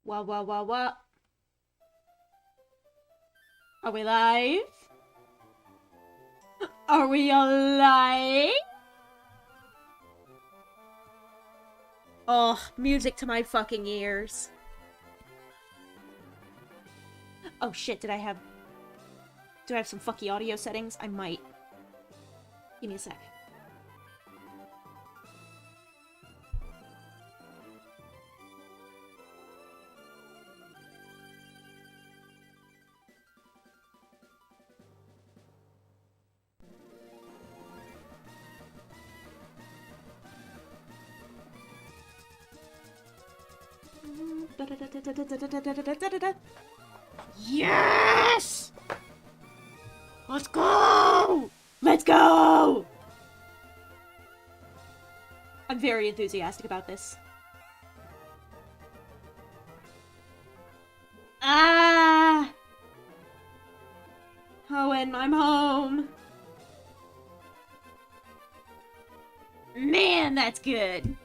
What? Are we live? Are we alive? Oh, music to my fucking ears. Oh shit, do I have some fucky audio settings? I might. Give me a sec. Yes! Let's go! Let's go! I'm very enthusiastic about this. Ah! HOENN, I'm home. Man, that's good.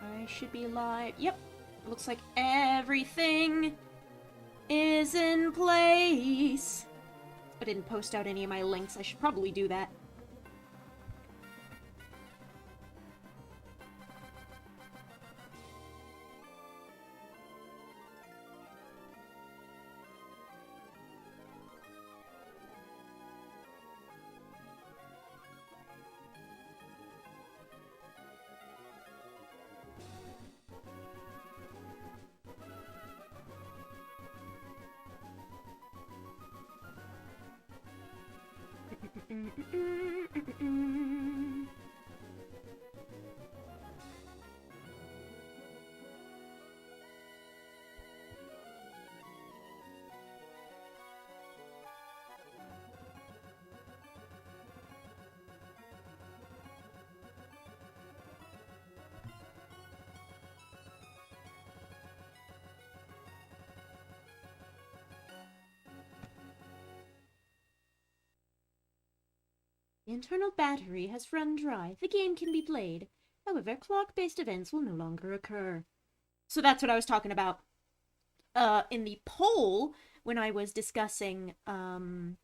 I should be live. Yep. Looks like everything is in place. I didn't post out any of my links. I should probably do that. The internal battery has run dry. The game can be played. However, clock-based events will no longer occur. So that's what I was talking about. In the poll, when I was discussing, kind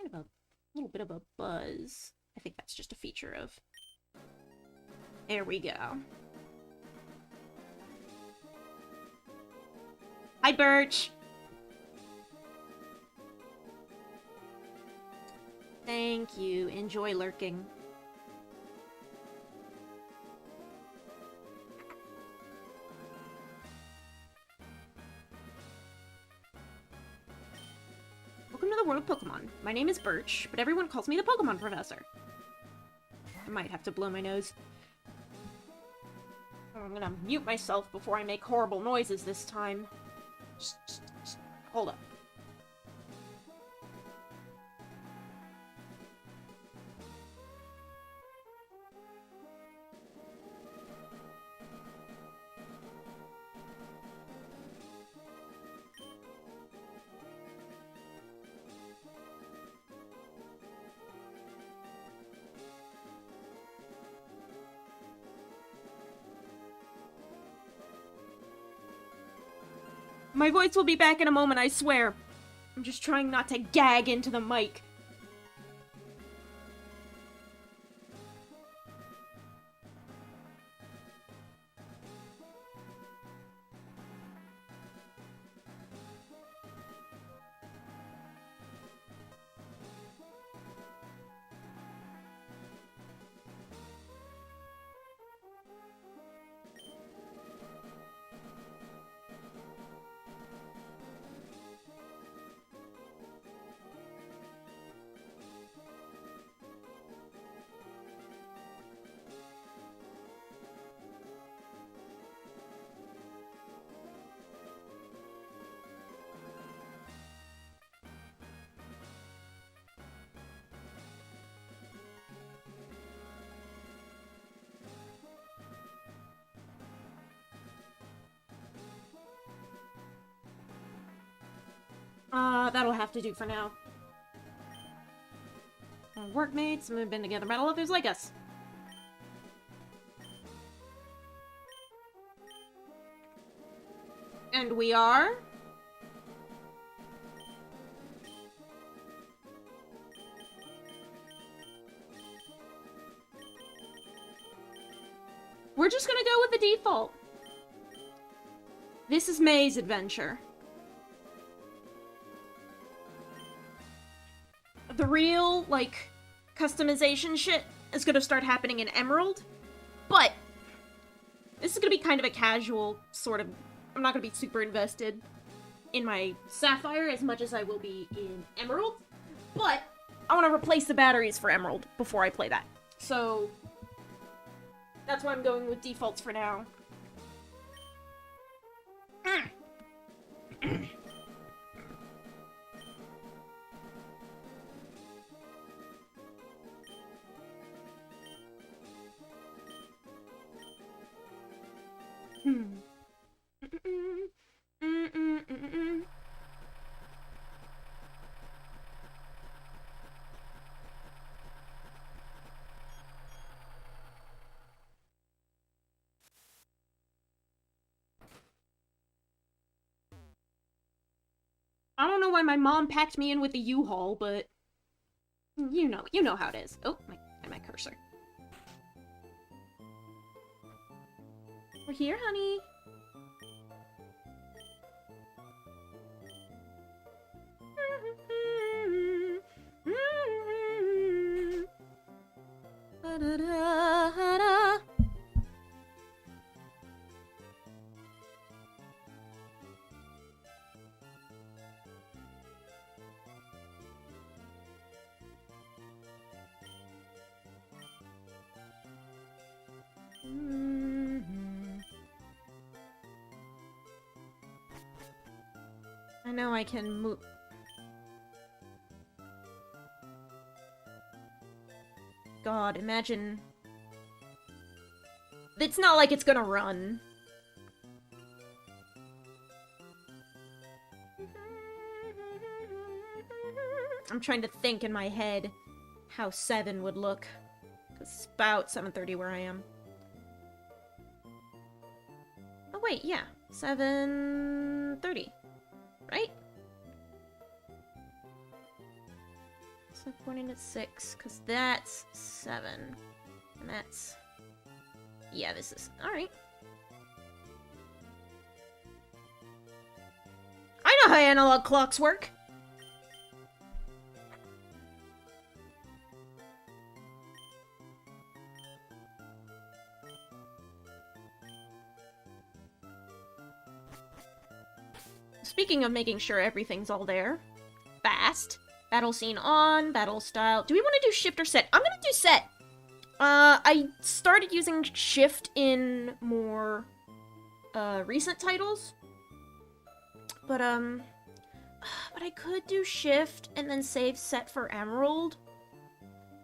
of a little bit of a buzz. I think that's just a feature of... There we go. Hi, Birch! Thank you. Enjoy lurking. Welcome to the world of Pokemon. My name is Birch, but everyone calls me the Pokemon Professor. I might have to blow my nose. I'm gonna mute myself before I make horrible noises this time. Hold up. My voice will be back in a moment, I swear. I'm just trying not to gag into the mic. That'll have to do for now. Workmates, we've been together, battle others like us. And we are? We're just gonna go with the default. This is May's adventure. The real, like, customization shit is gonna start happening in Emerald, but this is gonna be kind of a casual sort of... I'm not gonna be super invested in my Sapphire as much as I will be in Emerald, but I want to replace the batteries for Emerald before I play that. So that's why I'm going with defaults for now. I don't know why my mom packed me in with a U-Haul, but you know how it is. Oh, my cursor. We're here, honey. I know I can move. God, imagine. It's not like it's gonna run. I'm trying to think in my head how 7 would look. 'Cause it's about 7:30 where I am. Oh wait, yeah. 7:30. Right? So pointing at 6, because that's 7. And that's... Yeah, this is... Alright. I know how analog clocks work! Speaking of making sure everything's all there. Fast. Battle scene on. Battle style. Do we want to do shift or set? I'm gonna do set. I started using shift in more, recent titles. But I could do shift and then save set for Emerald.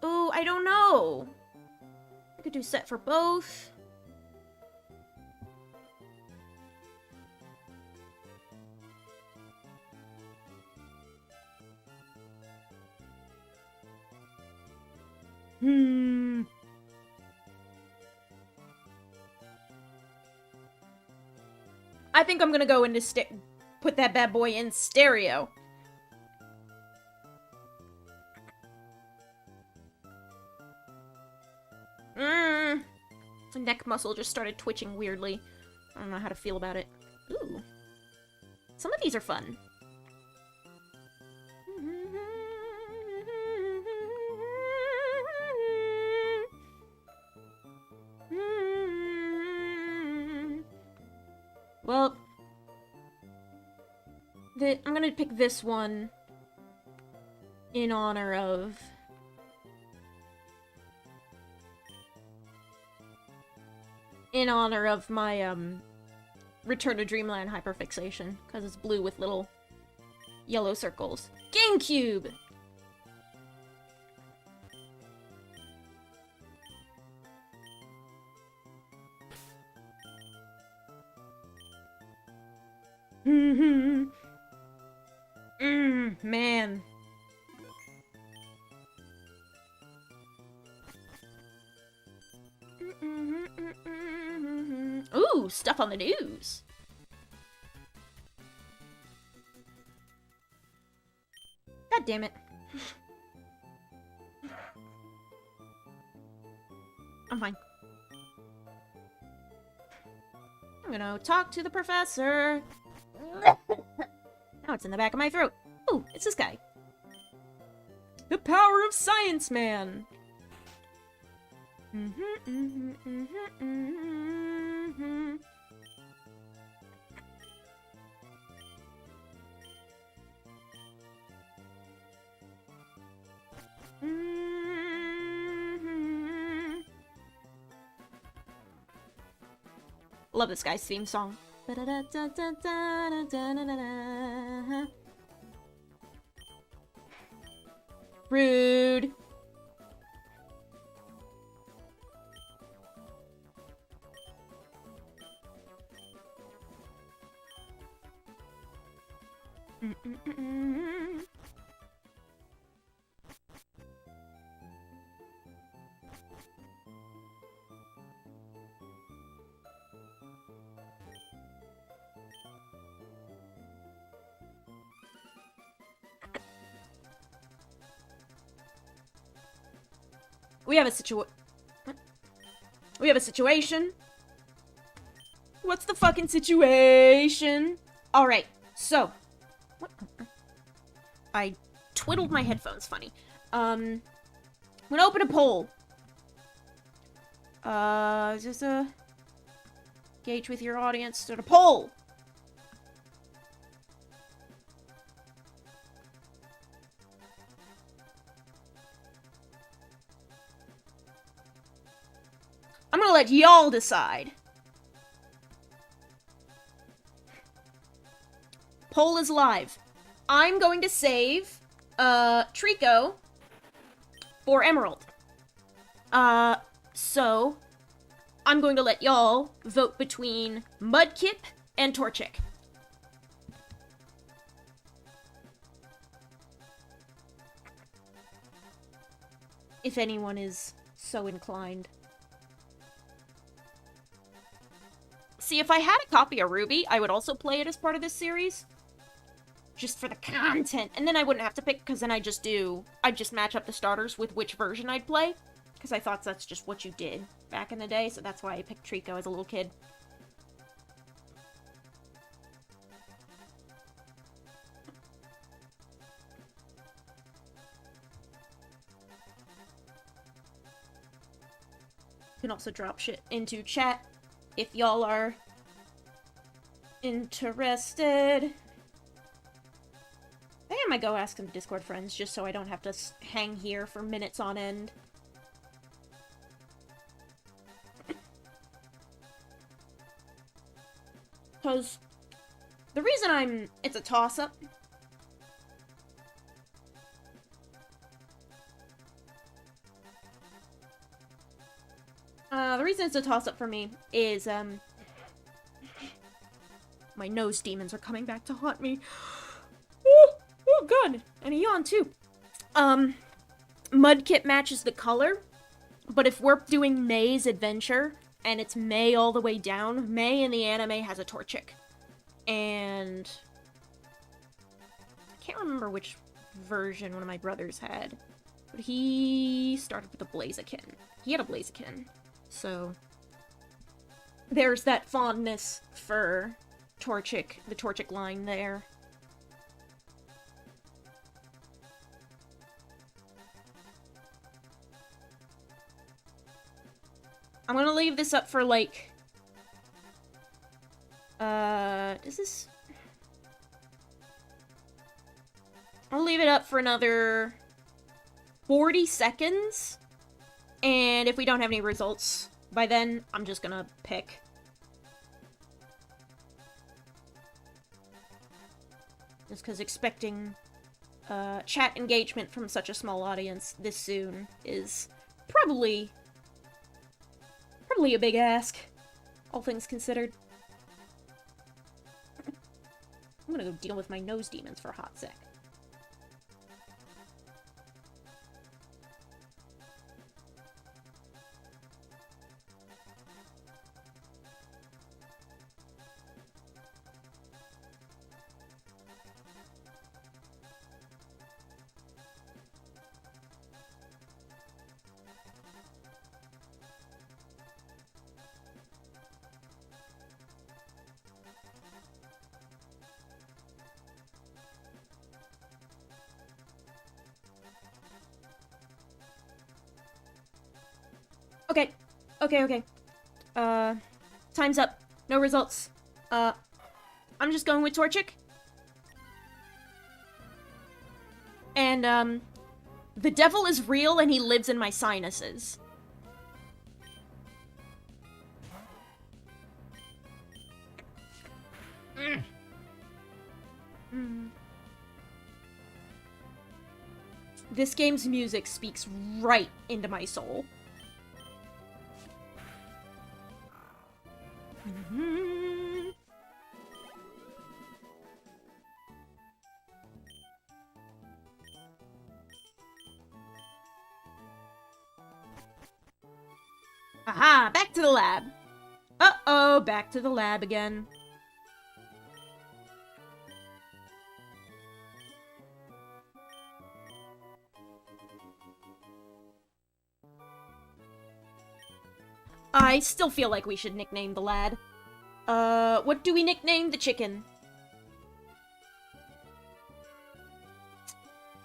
Ooh, I don't know. I could do set for both. I think I'm gonna go into put that bad boy in stereo. The neck muscle just started twitching weirdly. I don't know how to feel about it. Ooh. Some of these are fun. Well, I'm gonna pick this one in honor of... my, Return to Dreamland hyperfixation, because it's blue with little yellow circles. GameCube! Man. Ooh, stuff on the news. God damn it. I'm fine. I'm gonna talk to the professor. Now it's in the back of my throat. Ooh, it's this guy. The power of science, man. Love this guy's theme song. Rude. We have a situation. What's the fucking situation? Alright, so. What? I twiddled my headphones funny. I'm gonna open a poll. Just gauge with your audience. Start a poll. I'm gonna let y'all decide. Poll is live. I'm going to save, Trico for Emerald. So, I'm going to let y'all vote between Mudkip and Torchic. If anyone is so inclined. See, if I had a copy of Ruby, I would also play it as part of this series. Just for the content. And then I wouldn't have to pick, because then I'd just match up the starters with which version I'd play. Because I thought that's just what you did back in the day, so that's why I picked Trico as a little kid. You can also drop shit into chat if y'all are interested. I might go ask some Discord friends just so I don't have to hang here for minutes on end. Because the reason it's a toss-up. The reason it's a toss-up for me is, my nose demons are coming back to haunt me. Oh, God. And a yawn, too. Mudkip matches the color, but if we're doing May's adventure, and it's May all the way down, May in the anime has a Torchic. And I can't remember which version one of my brothers had, but he started with a Blaziken. He had a Blaziken. So there's that fondness for Torchic, the Torchic line there. I'm gonna leave this up for, like, does this... I'll leave it up for another 40 seconds, and if we don't have any results by then, I'm just gonna pick. Just because expecting, chat engagement from such a small audience this soon is probably a big ask, all things considered. I'm gonna go deal with my nose demons for a hot sec. Okay. Okay. Time's up. No results. I'm just going with Torchic. And, the devil is real and he lives in my sinuses. This game's music speaks right into my soul. Aha! Back to the lab! Uh-oh, back to the lab again. I still feel like we should nickname the lad. What do we nickname the chicken?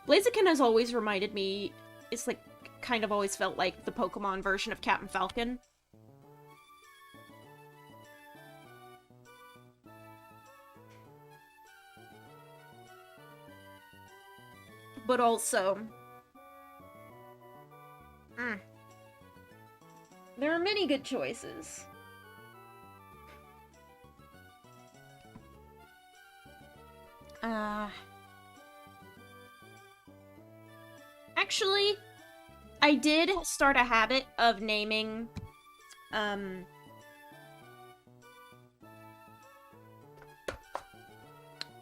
Blaziken has always reminded me, it's like, kind of always felt like the Pokemon version of Captain Falcon. But also... there are many good choices. Actually, I did start a habit of naming, a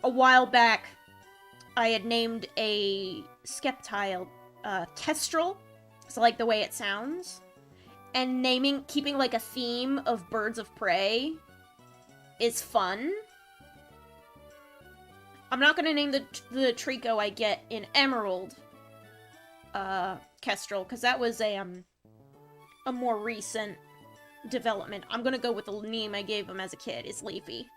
while back, I had named a Skeptile, Kestrel, so like the way it sounds. And keeping like a theme of birds of prey is fun. I'm not gonna name the Trico I get in Emerald, Kestrel, because that was a more recent development. I'm gonna go with the name I gave him as a kid, is Leafy.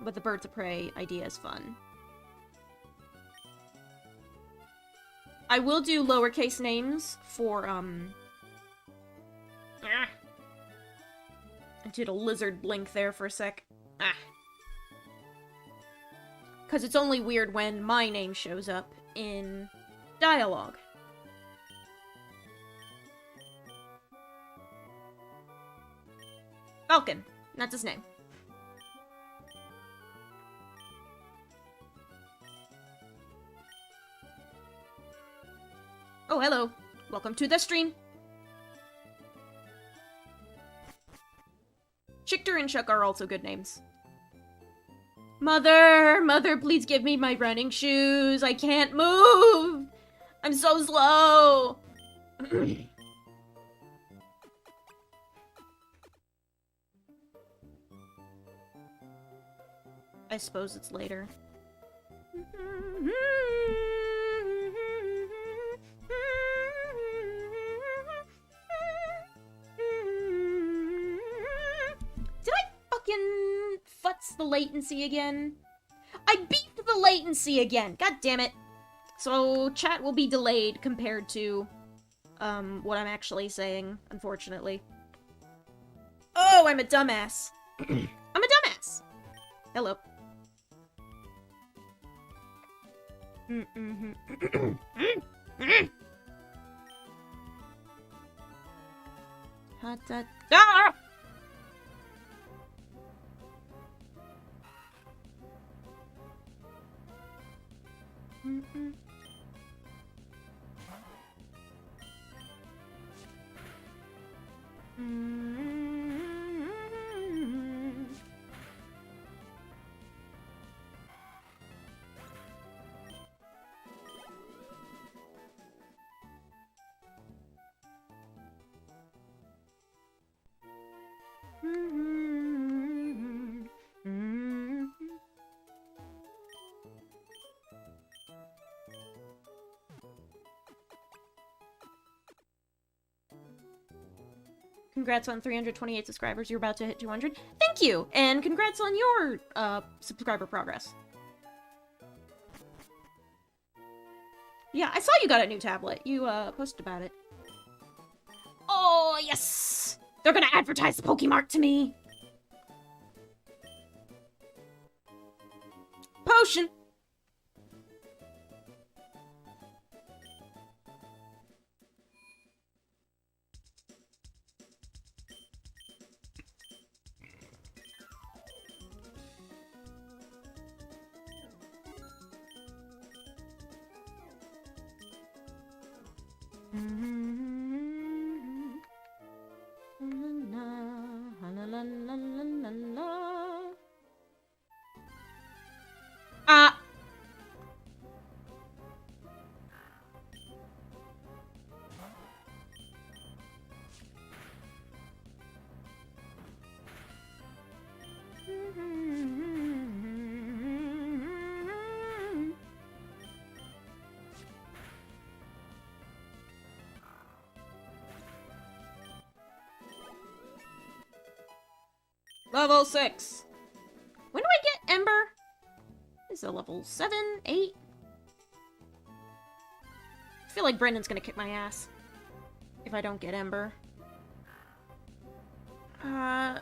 But the birds of prey idea is fun. I will do lowercase names for, I did a lizard blink there for a sec. Because it's only weird when my name shows up in dialogue. Falcon. That's his name. Oh, hello. Welcome to the stream. Chichter and Chuck are also good names. Mother, please give me my running shoes. I can't move. I'm so slow. I suppose it's later. Did I fucking futz the latency again? I beat the latency again! God damn it. So, chat will be delayed compared to, what I'm actually saying, unfortunately. Oh, I'm a dumbass. I'm a dumbass! Hello. Hot da ah! Congrats on 328 subscribers. You're about to hit 200. Thank you! And congrats on your, subscriber progress. Yeah, I saw you got a new tablet. You, posted about it. Oh, yes! They're gonna advertise the Pokemart to me! Potion! Level 6. When do I get Ember? This is a level 7, 8. I feel like Brendan's gonna kick my ass if I don't get Ember.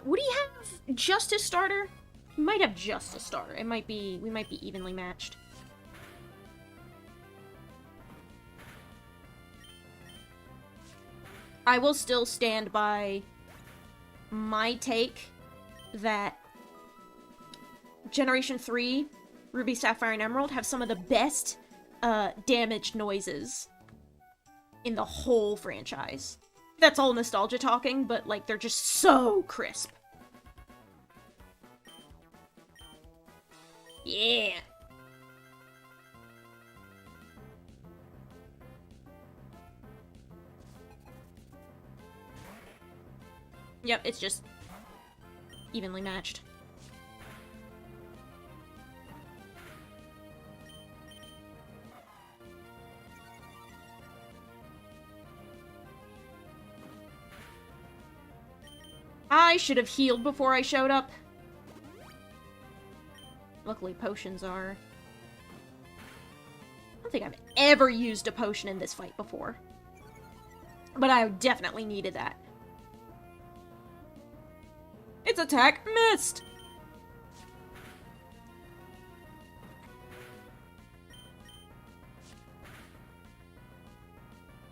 Would he have just his starter? He might have just a starter. We might be evenly matched. I will still stand by my take that Generation 3, Ruby, Sapphire, and Emerald have some of the best damaged noises in the whole franchise. That's all nostalgia talking, but, like, they're just so crisp. Yeah! Yep, it's just evenly matched. I should have healed before I showed up. Luckily, potions are... I don't think I've ever used a potion in this fight before. But I definitely needed that. Its attack missed!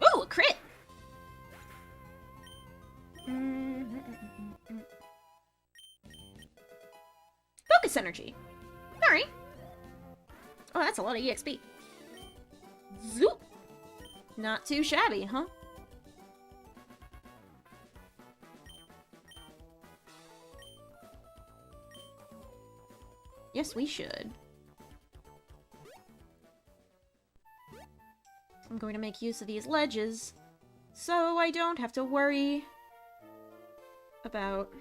Ooh, a crit! Focus energy. Alright. Oh, that's a lot of EXP. Zoop! Not too shabby, huh? Yes, we should. I'm going to make use of these ledges, so I don't have to worry about...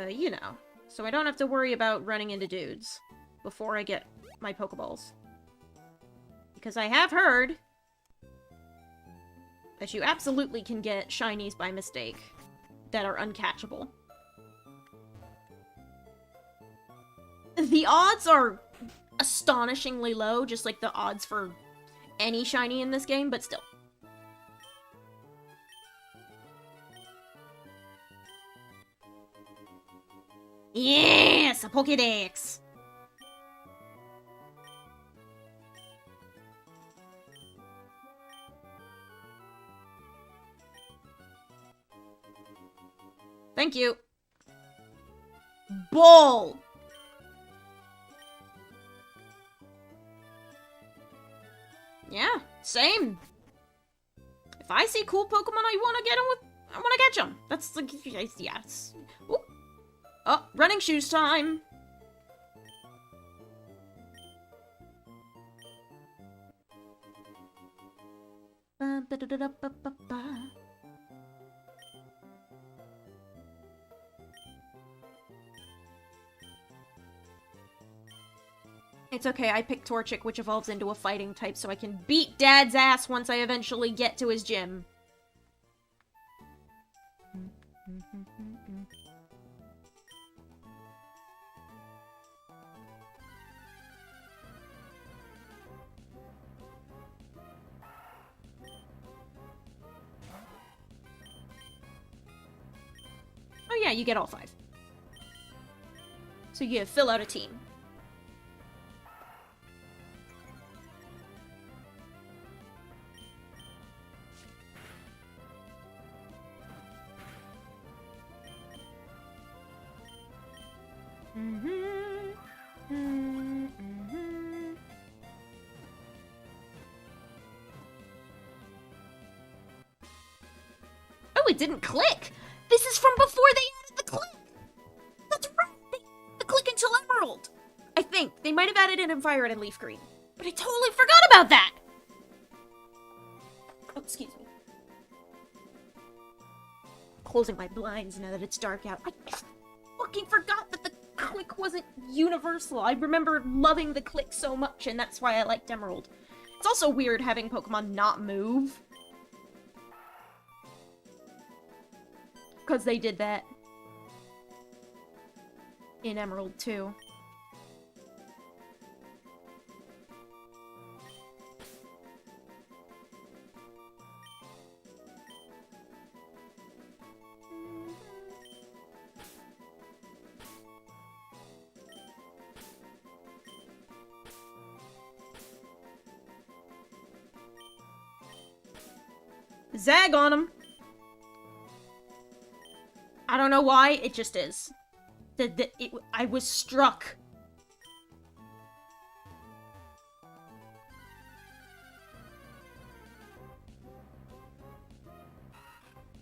you know. So I don't have to worry about running into dudes before I get my Pokeballs. Because I have heard that you absolutely can get shinies by mistake that are uncatchable. The odds are astonishingly low, just like the odds for any shiny in this game, but still. Yes! A Pokédex! Thank you. Bull! Yeah, same. If I see cool Pokemon, I wanna get them with... I wanna catch them. That's like... Yes. Ooh. Oh, running shoes time! It's okay, I picked Torchic, which evolves into a fighting type, so I can beat Dad's ass once I eventually get to his gym. Oh yeah, you get all 5. So you fill out a team. Oh, it didn't click! This is from before they added the click! That's right! The click until Emerald! I think. They might have added it in Fire Red and Leaf Green. But I totally forgot about that! Oh, excuse me. Closing my blinds now that it's dark out. I fucking forgot that the click wasn't universal. I remember loving the click so much, and that's why I liked Emerald. It's also weird having Pokemon not move. Because they did that in Emerald too. Zag on him. I don't know why, it just is. I was struck.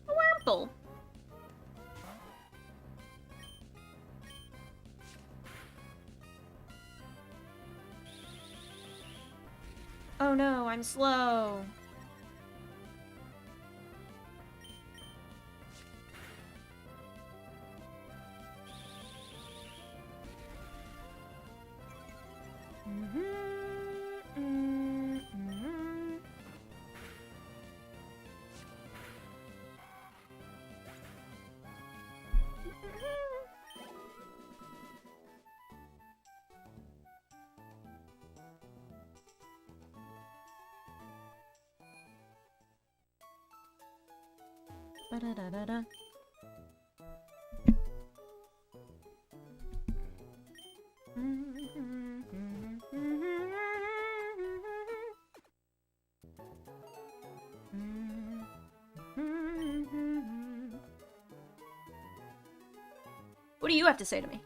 A Wurmple. Oh no, I'm slow. Ba-da-da-da-da. What do you have to say to me?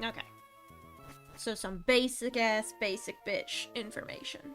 Okay. So some basic-ass, basic bitch information.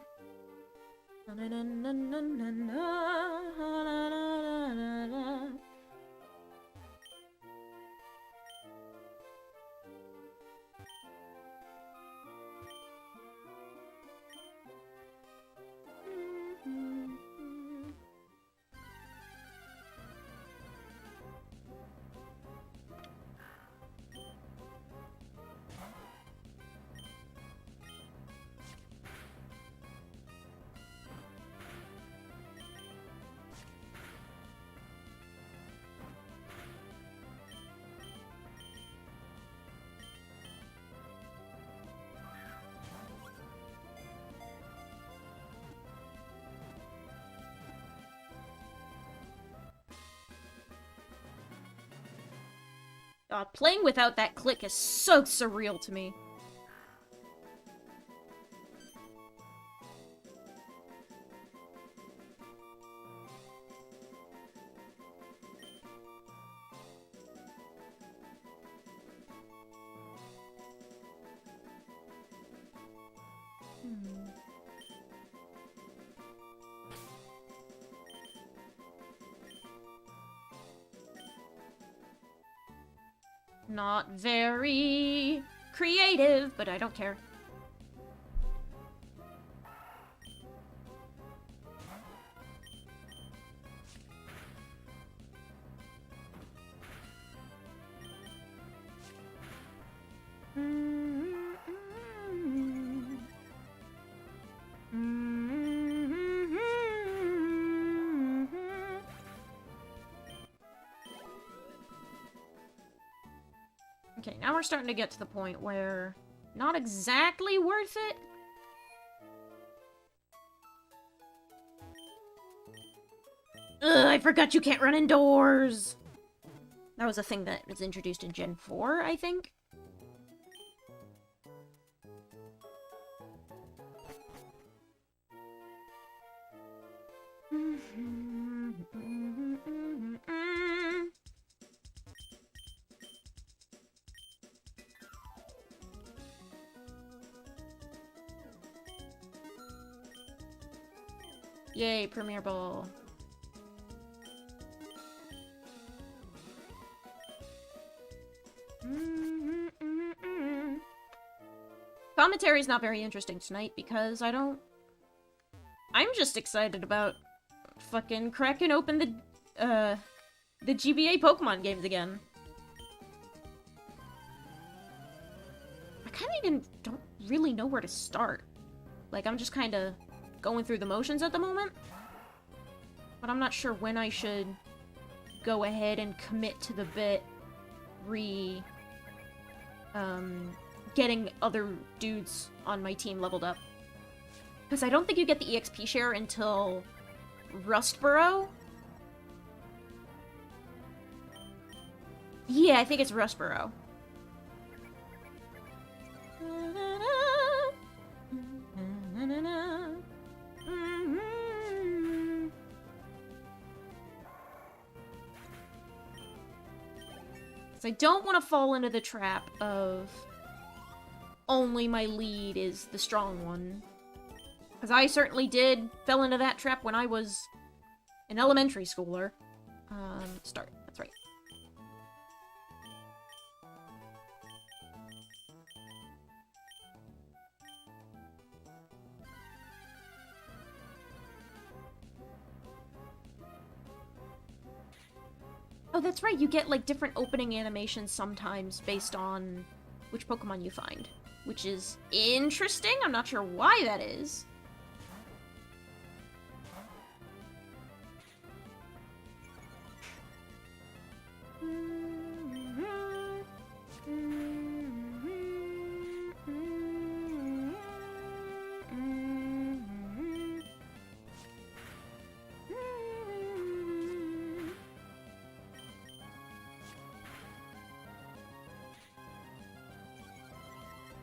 God, playing without that click is so surreal to me. Not very creative, but I don't care. Okay, now we're starting to get to the point where not exactly worth it. Ugh, I forgot you can't run indoors! That was a thing that was introduced in Gen 4, I think. Yay, Premier Ball. Commentary's not very interesting tonight because I'm just excited about fucking cracking open the GBA Pokemon games again. I kinda even don't really know where to start. Like, I'm just kinda going through the motions at the moment. But I'm not sure when I should go ahead and commit to the bit getting other dudes on my team leveled up. Because I don't think you get the EXP share until Rustboro. Yeah, I think it's Rustboro. So I don't want to fall into the trap of only my lead is the strong one. Because I certainly fell into that trap when I was an elementary schooler. Start. That's right. Oh, that's right. You get, like, different opening animations sometimes based on which Pokemon you find. Which is interesting. I'm not sure why that is.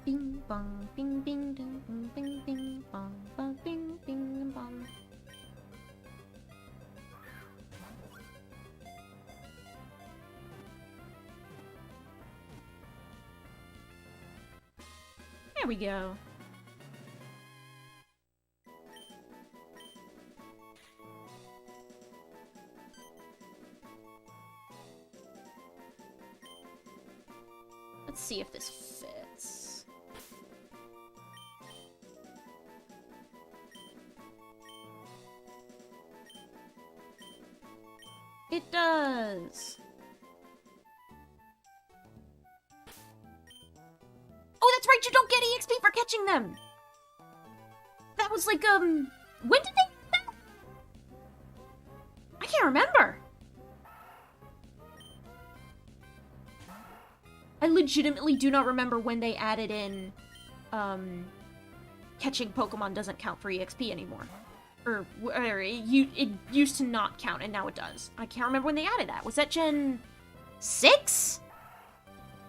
Bing bong, bing bing ding, bing bing bong, bong bing bing bong. There we go. Let's see if this fits. It does! Oh, that's right, you don't get EXP for catching them! That was like, when did they... I can't remember! I legitimately do not remember when they added in, catching Pokemon doesn't count for EXP anymore. Or it used to not count, and now it does. I can't remember when they added that. Was that Gen 6?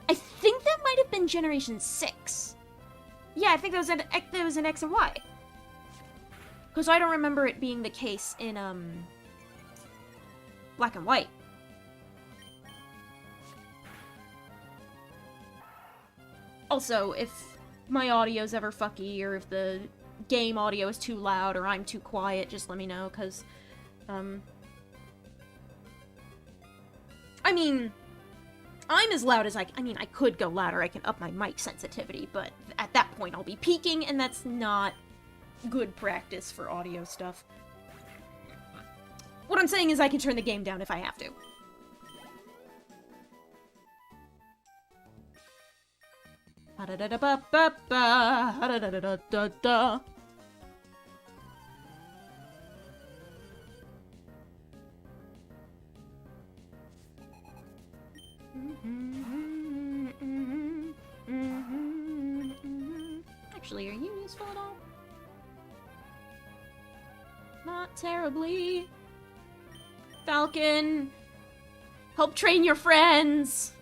I think that might have been Generation 6. Yeah, I think that was in X and Y. Because I don't remember it being the case in, Black and White. Also, if my audio's ever fucky, or if the game audio is too loud or I'm too quiet, just let me know, because, I mean, I'm as loud as I could go louder, I can up my mic sensitivity, but at that point I'll be peaking, and that's not good practice for audio stuff. What I'm saying is I can turn the game down if I have to. Ha-da-da-da-ba-ba-ba, Actually, are you useful at all? Not terribly. Falcon! Help train your friends!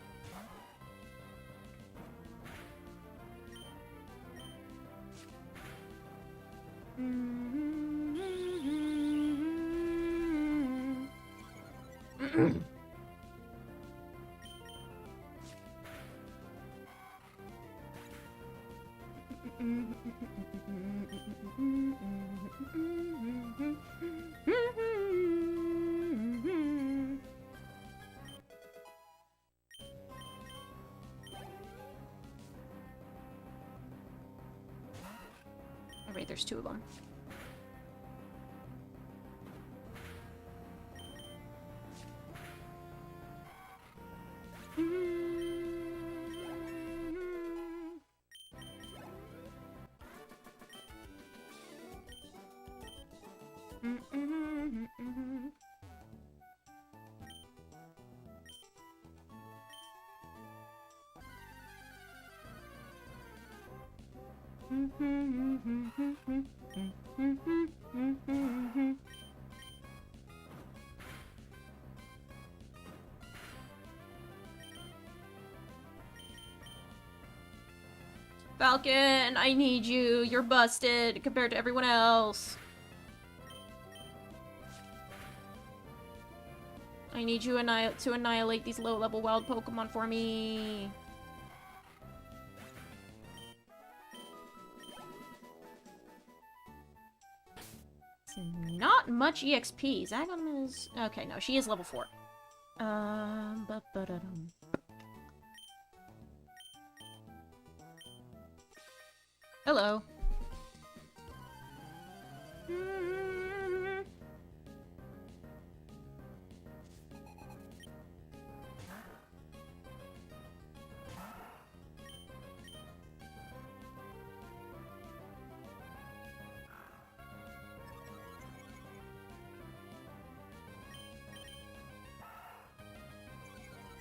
Alright, there's two of them. Falcon, I need you. You're busted compared to everyone else. I need you to annihilate these low-level wild Pokemon for me. It's not much EXP. Zagam is... Okay, no, she is level 4. Hello.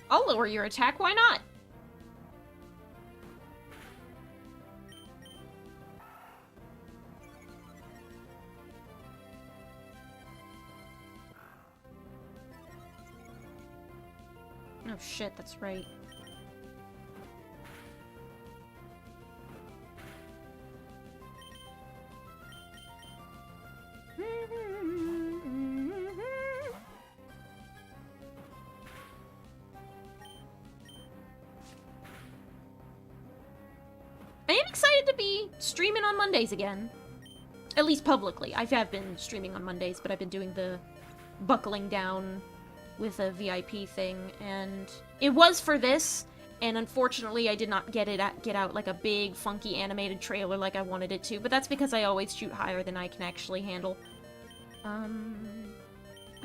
I'll lower your attack, why not? Oh shit, that's right. I am excited to be streaming on Mondays again. At least publicly. I have been streaming on Mondays, but I've been doing the buckling down with a VIP thing, and it was for this, and unfortunately I did not get out like a big funky animated trailer like I wanted it to, but that's because I always shoot higher than I can actually handle. I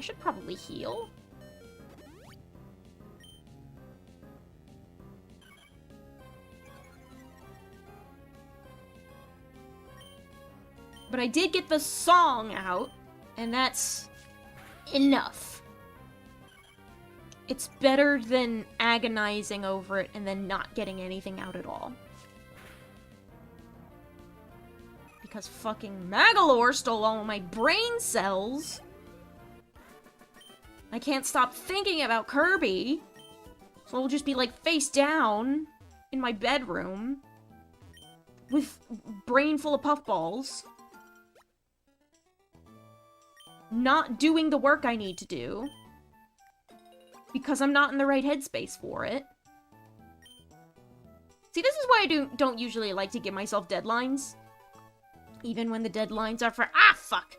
should probably heal. But I did get the song out, and that's enough. It's better than agonizing over it and then not getting anything out at all. Because fucking Magolor stole all my brain cells. I can't stop thinking about Kirby. So I'll just be like face down in my bedroom with brain full of puffballs. Not doing the work I need to do. Because I'm not in the right headspace for it. See, this is why I don't usually like to give myself deadlines. Even when the deadlines are for— Ah, fuck!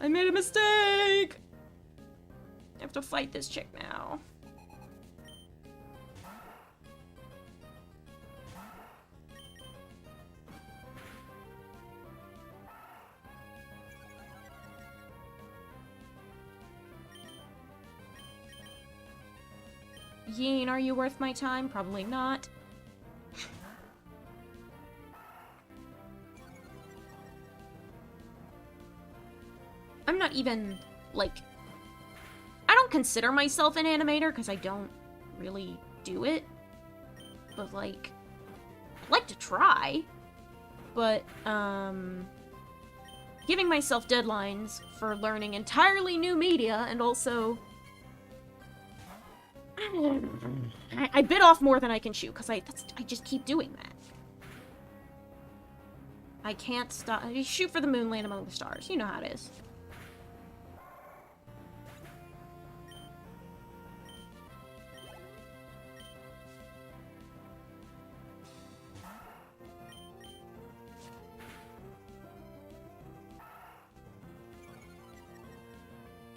I made a mistake! I have to fight this chick now. Yeen, are you worth my time? Probably not. I'm not even, like... I don't consider myself an animator, because I don't really do it. But, like, like to try, but, giving myself deadlines for learning entirely new media, and also... I bit off more than I can chew, because I just keep doing that. I can't stop. I shoot for the moon, land among the stars. You know how it is.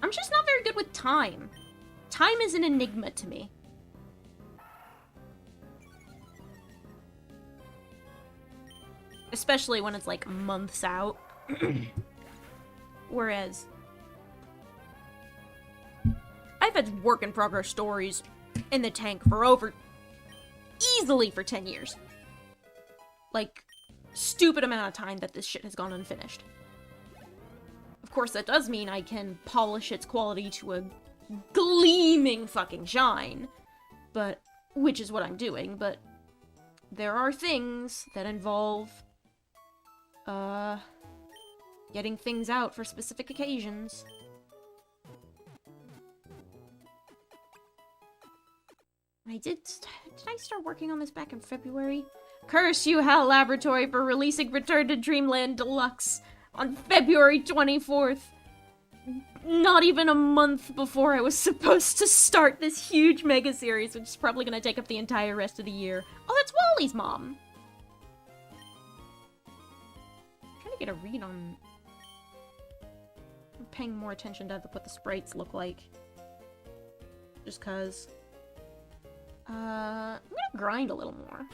I'm just not very good with time. Time is an enigma to me. Especially when it's like months out. Whereas I've had work in progress stories in the tank for easily for 10 years. Like, stupid amount of time that this shit has gone unfinished. Of course, that does mean I can polish its quality to a gleaming fucking shine, but, which is what I'm doing, but there are things that involve, getting things out for specific occasions. Did I start working on this back in February? Curse you, HAL Laboratory, for releasing Return to Dreamland Deluxe on February 24th. Not even a month before I was supposed to start this huge mega series, which is probably gonna take up the entire rest of the year. Oh, that's Wally's mom! I'm trying to get a read on... I'm paying more attention to what the sprites look like. Just cause... I'm gonna grind a little more.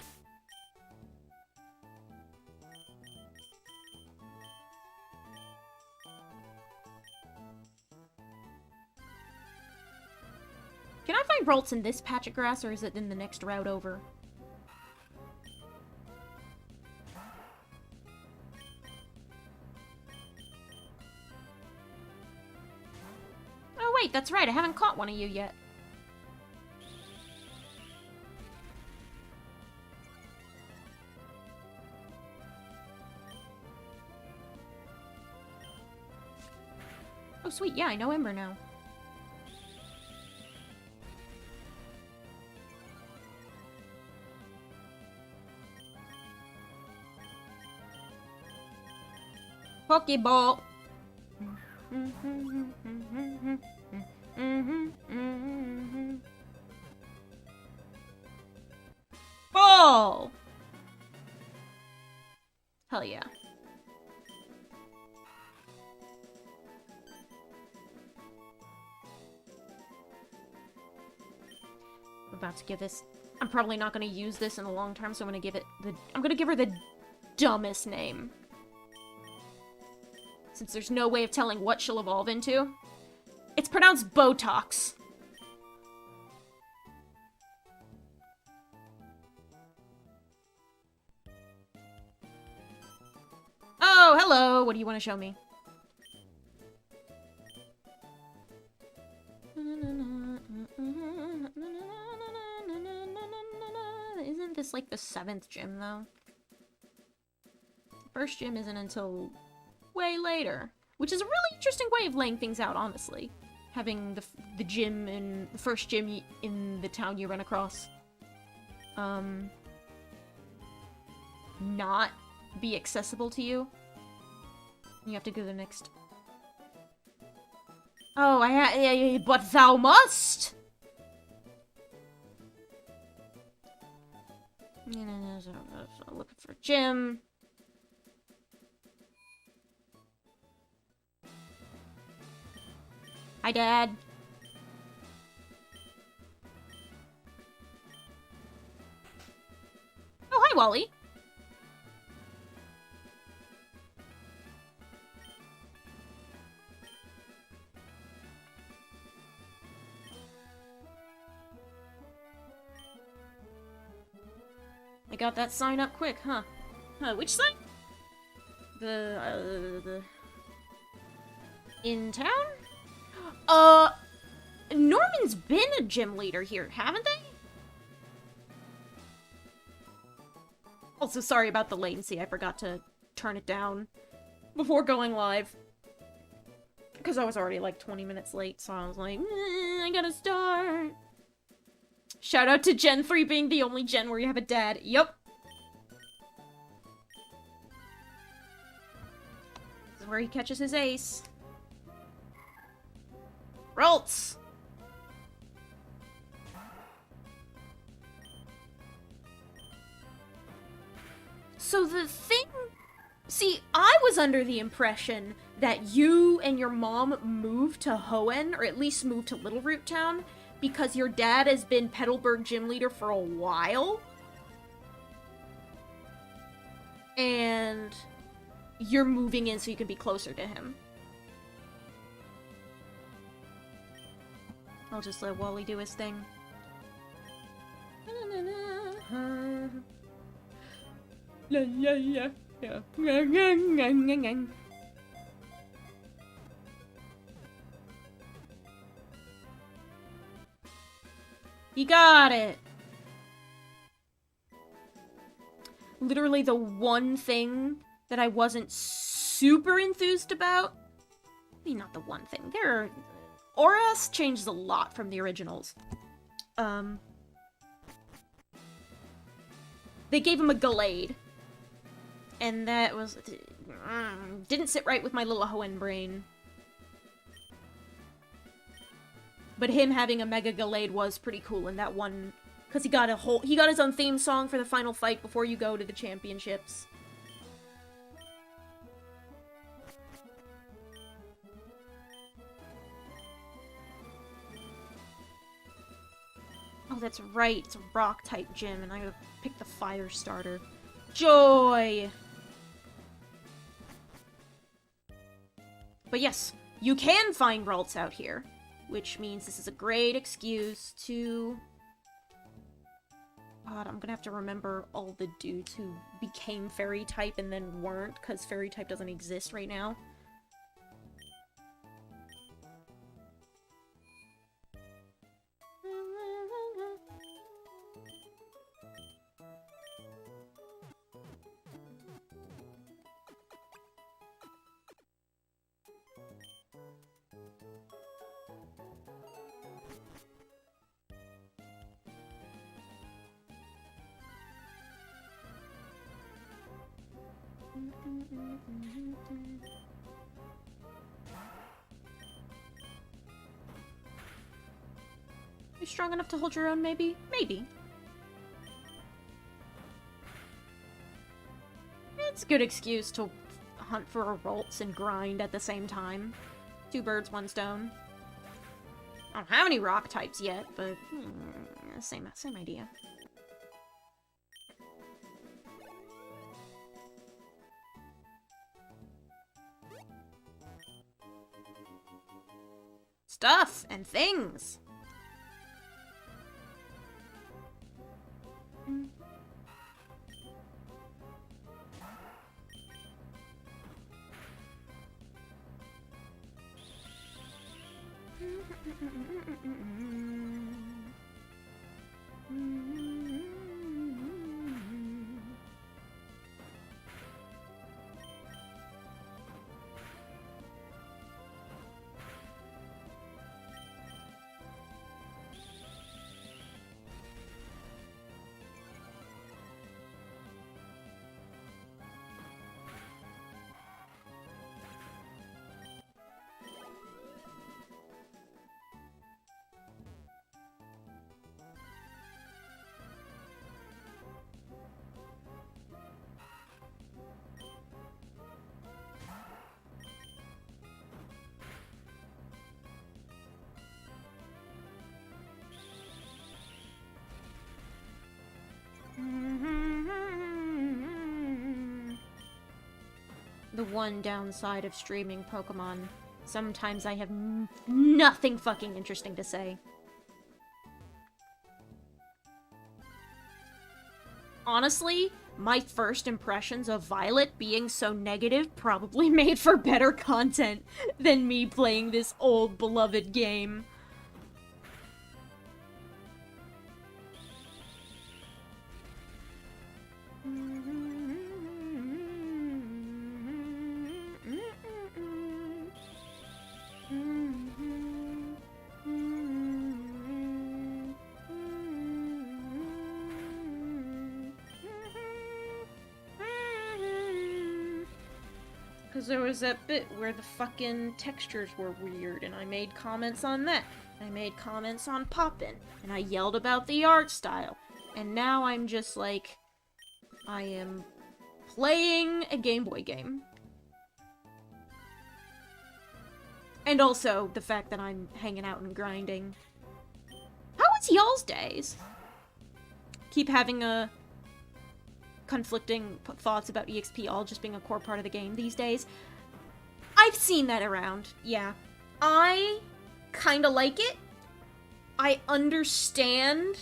Can I find Ralts in this patch of grass, or is it in the next route over? Oh wait, that's right, I haven't caught one of you yet. Oh sweet, yeah, I know Ember now. Pokeball! Ball! Hell yeah. I'm about to give this... I'm probably not gonna use this in the long term, so I'm gonna give it the... I'm gonna give her the dumbest name. Since there's no way of telling what she'll evolve into. It's pronounced Botox. Oh, hello! What do you want to show me? Isn't this like the 7th gym, though? The first gym isn't until... way later, which is a really interesting way of laying things out, honestly. Having the gym in the first gym in the town you run across, not be accessible to you. You have to go to the next. Oh, but thou must. Looking for a gym. Hi, Dad. Oh, hi, Wally. I got that sign up quick, huh? Which sign? The... In town? Norman's been a gym leader here, haven't they? Also, sorry about the latency. I forgot to turn it down before going live. Because I was already like 20 minutes late, so I was like, I gotta start. Shout out to Gen 3 being the only gen where you have a dad. Yup. This is where he catches his ace. Ralts! So the thing... See, I was under the impression that you and your mom moved to HOENN, or at least moved to Little Root Town, because your dad has been Petalburg gym leader for a while. And you're moving in so you can be closer to him. I'll just let Wally do his thing. La la la. Yeah. You got it! Literally the one thing that I wasn't super enthused about. I mean, not the one thing. Auras changes a lot from the originals. They gave him a Gallade. And that was... didn't sit right with my little HOENN brain. But him having a Mega Gallade was pretty cool in that one... Because he got his own theme song for the final fight before you go to the championships. Oh, that's right. It's a rock-type gym, and I gotta pick the fire starter. Joy! But yes, you can find Ralts out here, which means this is a great excuse to... God, I'm gonna have to remember all the dudes who became fairy-type and then weren't, because fairy-type doesn't exist right now. You strong enough to hold your own, maybe? Maybe. It's a good excuse to hunt for a Ralts and grind at the same time. 2 birds, 1 stone. I don't have any rock types yet, but same idea. Stuff and things. The one downside of streaming Pokemon. Sometimes I have nothing fucking interesting to say. Honestly, my first impressions of Violet being so negative probably made for better content than me playing this old beloved game. Because there was that bit where the fucking textures were weird, and I made comments on that. I made comments on Poppin', and I yelled about the art style. And now I'm just like, I am playing a Game Boy game. And also the fact that I'm hanging out and grinding. How was y'all's days? Keep having conflicting thoughts about EXP all just being a core part of the game these days. I've seen that around, yeah. I kinda like it. I understand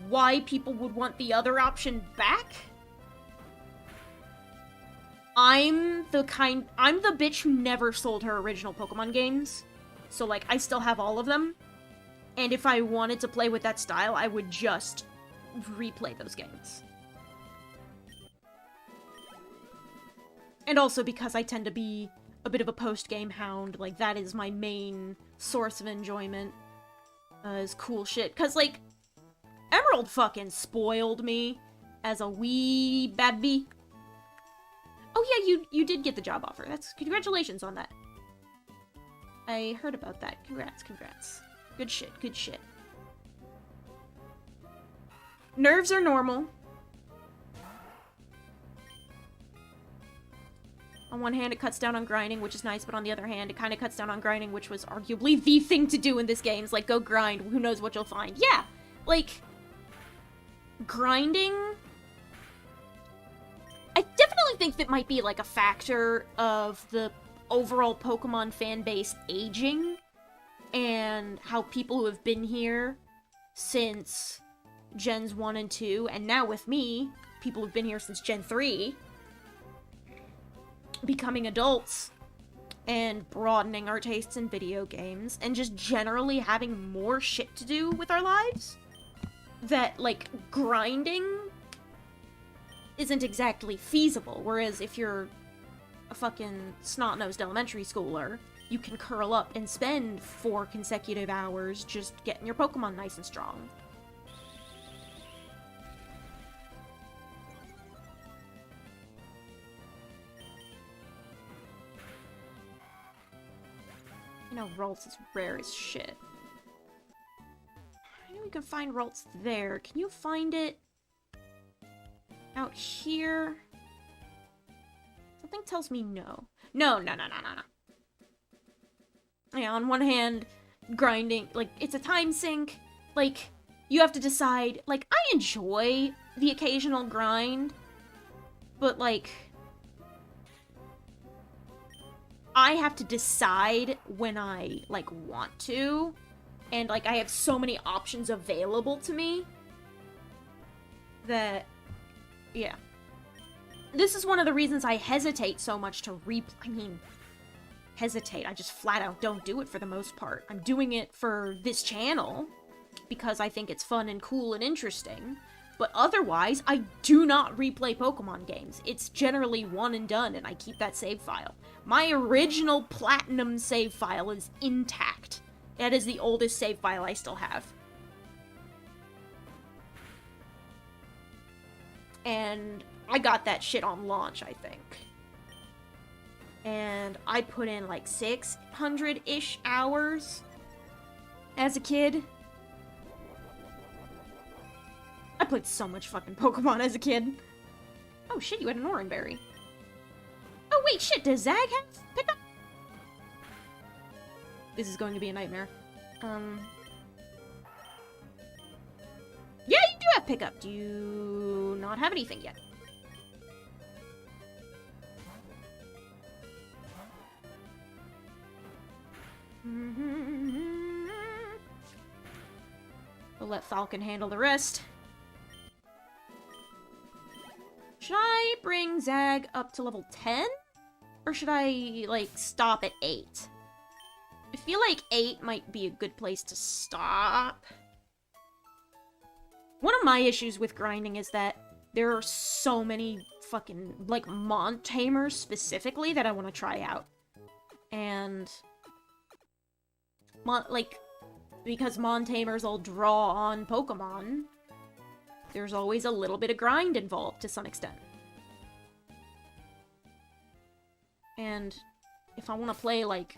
why people would want the other option back. I'm the bitch who never sold her original Pokemon games. So, like, I still have all of them. And if I wanted to play with that style, I would just replay those games. And also because I tend to be a bit of a post-game hound, like, that is my main source of enjoyment, is cool shit. Cause, like, Emerald fucking spoiled me as a wee baby. Oh yeah, you did get the job offer. Congratulations on that. I heard about that. Congrats. Good shit, good shit. Nerves are normal. On one hand, it cuts down on grinding, which is nice, but on the other hand, it kind of cuts down on grinding, which was arguably the thing to do in this game. It's like, go grind, who knows what you'll find. Yeah, like, grinding... I definitely think that might be, like, a factor of the overall Pokemon fan base aging, and how people who have been here since Gens 1 and 2, and now with me, people who've been here since Gen 3, becoming adults, and broadening our tastes in video games, and just generally having more shit to do with our lives, that, like, grinding isn't exactly feasible, whereas if you're a fucking snot-nosed elementary schooler, you can curl up and spend 4 consecutive hours just getting your Pokemon nice and strong. You know, Ralts is rare as shit. I know we can find Ralts there. Can you find it out here? Something tells me no. No. Yeah, on one hand, grinding, like, it's a time sink. Like, you have to decide, like, I enjoy the occasional grind, but, like, I have to decide when I, like, want to, and, like, I have so many options available to me that, yeah. This is one of the reasons I hesitate so much to hesitate. I just flat out don't do it for the most part. I'm doing it for this channel because I think it's fun and cool and interesting, but otherwise, I do not replay Pokemon games. It's generally one and done, and I keep that save file. My original Platinum save file is intact. That is the oldest save file I still have. And I got that shit on launch, I think. And I put in like 600-ish hours as a kid. I played so much fucking Pokemon as a kid. Oh shit, you had an Oranberry. Oh wait, shit, does Zag have pickup? This is going to be a nightmare. Yeah, you do have pickup. Do you not have anything yet? We'll let Falcon handle the rest. Should I bring Zag up to level 10? Or should I, like, stop at 8? I feel like 8 might be a good place to stop. One of my issues with grinding is that there are so many fucking, like, Mon Tamers specifically that I want to try out. And, because Mon Tamers all draw on Pokemon, there's always a little bit of grind involved to some extent. And if I want to play, like,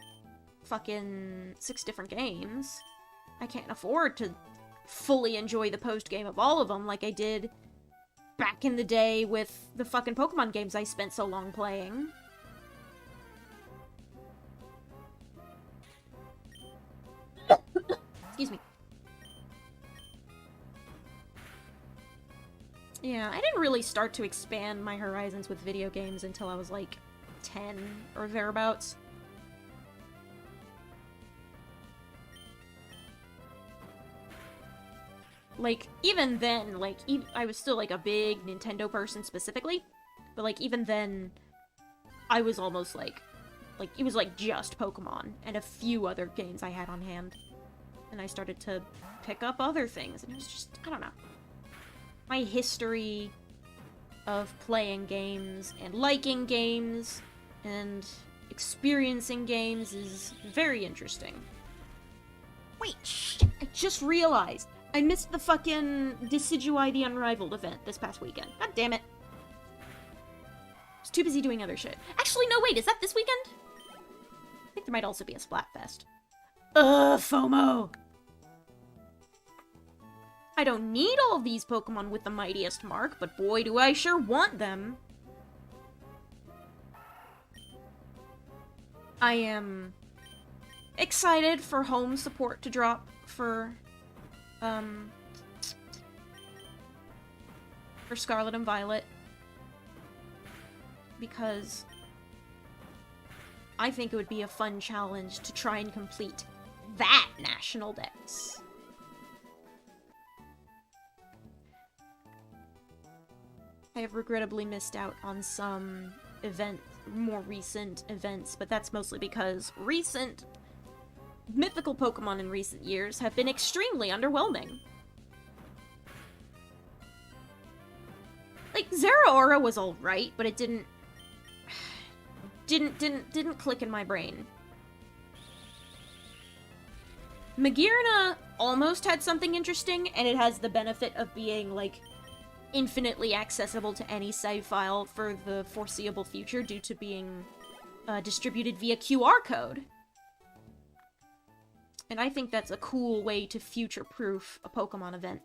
fucking 6 different games, I can't afford to fully enjoy the post-game of all of them like I did back in the day with the fucking Pokemon games I spent so long playing. Excuse me. Yeah, I didn't really start to expand my horizons with video games until I was, like, 10 or thereabouts. Like, even then, like, I was still, like, a big Nintendo person specifically, but, like, even then, I was almost, like, it was, like, just Pokemon and a few other games I had on hand. And I started to pick up other things, and it was just, I don't know. My history of playing games and liking games and experiencing games is very interesting. Wait, shit, I just realized I missed the fucking Decidueye the Unrivaled event this past weekend. God damn it. I was too busy doing other shit. Actually, no, wait, is that this weekend? I think there might also be a Splatfest. FOMO! I don't need all these Pokemon with the mightiest mark, but boy do I sure want them. I am excited for home support to drop for Scarlet and Violet. Because I think it would be a fun challenge to try and complete that National Dex. I have regrettably missed out on some more recent events, but that's mostly because recent mythical Pokemon in recent years have been extremely underwhelming. Like, Zeraora was alright, but it didn't click in my brain. Magearna almost had something interesting, and it has the benefit of being, like, infinitely accessible to any save file for the foreseeable future due to being distributed via QR code. And I think that's a cool way to future-proof a Pokemon event.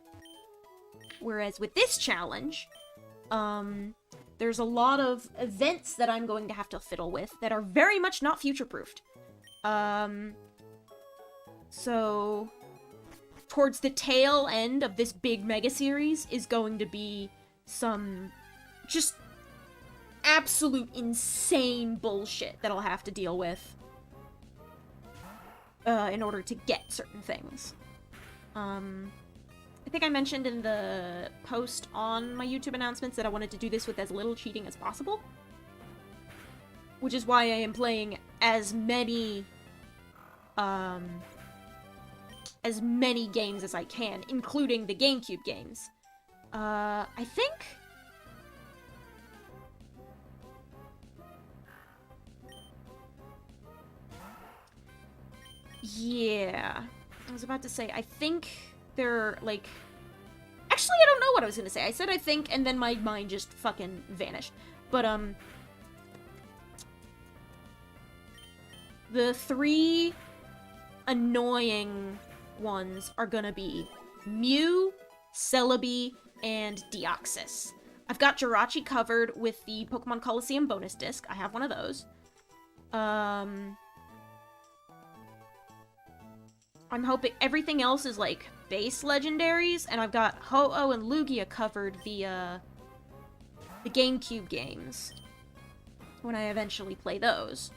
Whereas with this challenge, there's a lot of events that I'm going to have to fiddle with that are very much not future-proofed. So towards the tail end of this big mega series is going to be some just absolute insane bullshit that I'll have to deal with in order to get certain things. I think I mentioned in the post on my YouTube announcements that I wanted to do this with as little cheating as possible, which is why I am playing as many games as I can, including the GameCube games. I think... Yeah. I was about to say, I think they're, like... Actually, I don't know what I was gonna say. I said I think, and then my mind just fucking vanished. But, the 3 annoying ones are gonna be Mew, Celebi, and Deoxys. I've got Jirachi covered with the Pokemon Coliseum bonus disc. I have one of those. I'm hoping everything else is, like, base legendaries, and I've got Ho-Oh and Lugia covered via the GameCube games when I eventually play those.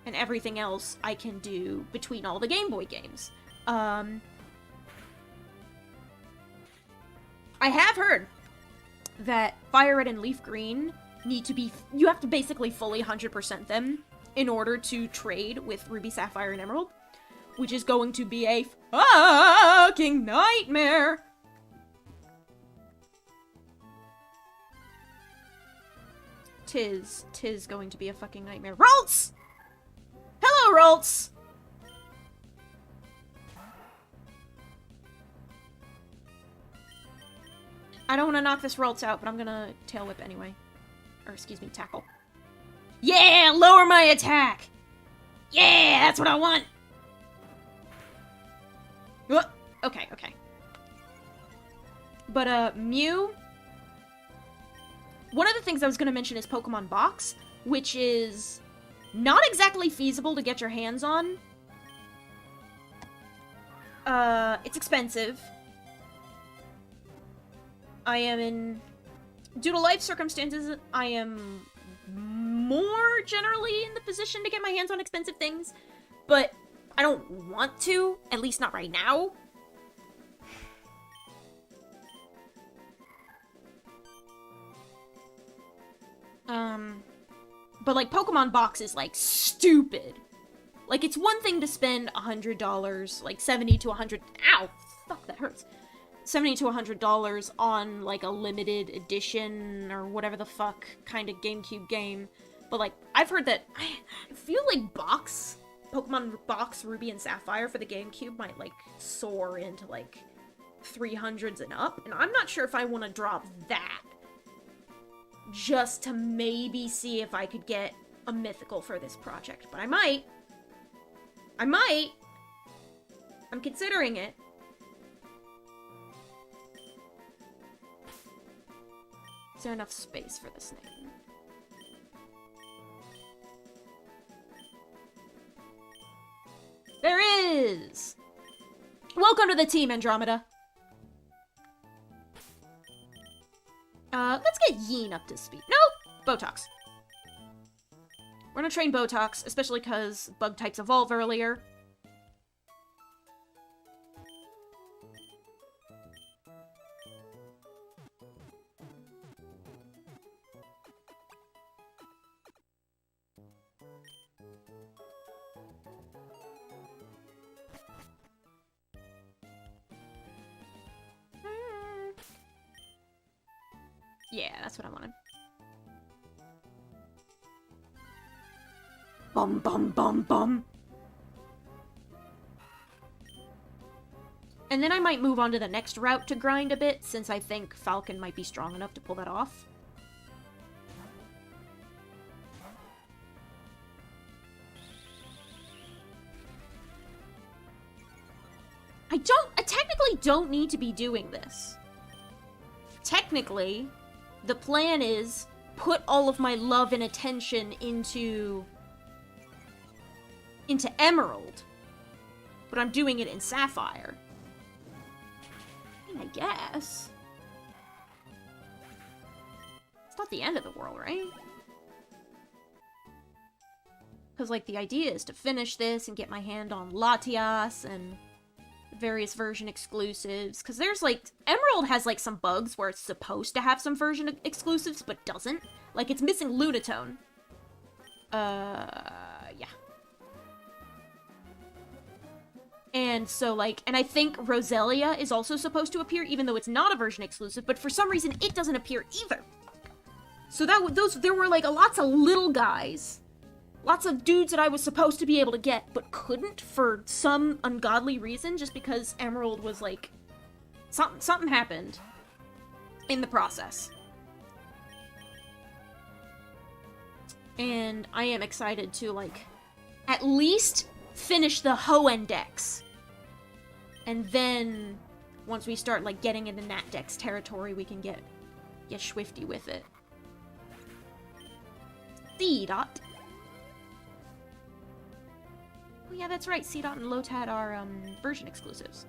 And everything else I can do between all the Game Boy games. I have heard that Fire Red and Leaf Green need to be... You have to basically fully 100% them in order to trade with Ruby, Sapphire, and Emerald, which is going to be a fucking nightmare! Tis going to be a fucking nightmare. Ralts! Hello, Ralts! I don't want to knock this Ralts out, but I'm gonna Tail Whip anyway. Or, excuse me, Tackle. Yeah, lower my attack! Yeah, that's what I want! Okay, okay. But, Mew... One of the things I was gonna mention is Pokemon Box, which is not exactly feasible to get your hands on. It's expensive. Due to life circumstances, I am more generally in the position to get my hands on expensive things, but I don't want to, at least not right now. But like Pokemon Box is like stupid. Like it's one thing to spend $100, like 70 to 100, ow, fuck that hurts. $70 to $100 on like a limited edition or whatever the fuck kind of GameCube game. But like I've heard that I feel like Pokemon Box Ruby and Sapphire for the GameCube might like soar into like 300s and up, and I'm not sure if I want to drop that just to maybe see if I could get a mythical for this project. But I might. I'm considering it. Is there enough space for this name? There is! Welcome to the team, Andromeda. Let's get Yeen up to speed. Nope! Botox. We're gonna train Botox, especially because bug types evolve earlier. Yeah, that's what I wanted. Bum bum bum bum. And then I might move on to the next route to grind a bit, since I think Falcon might be strong enough to pull that off. I technically don't need to be doing this. Technically, the plan is put all of my love and attention into Emerald, but I'm doing it in Sapphire. I mean, I guess. It's not the end of the world, right? Because, like, the idea is to finish this and get my hand on Latias and various version exclusives. Because there's, like, Emerald has, like, some bugs where it's supposed to have some version exclusives, but doesn't. Like, it's missing Lunatone. Yeah. And so, like, and I think Roselia is also supposed to appear, even though it's not a version exclusive, but for some reason it doesn't appear either. So there were, like, lots of little guys. Lots of dudes that I was supposed to be able to get, but couldn't for some ungodly reason, just because Emerald was, like, something happened in the process. And I am excited to, like, at least finish the HOENN decks. And then, once we start, like, getting into Nat Dex territory, we can get swifty with it. C-Dot. Oh yeah, that's right, C-Dot and Lotad are, version exclusives.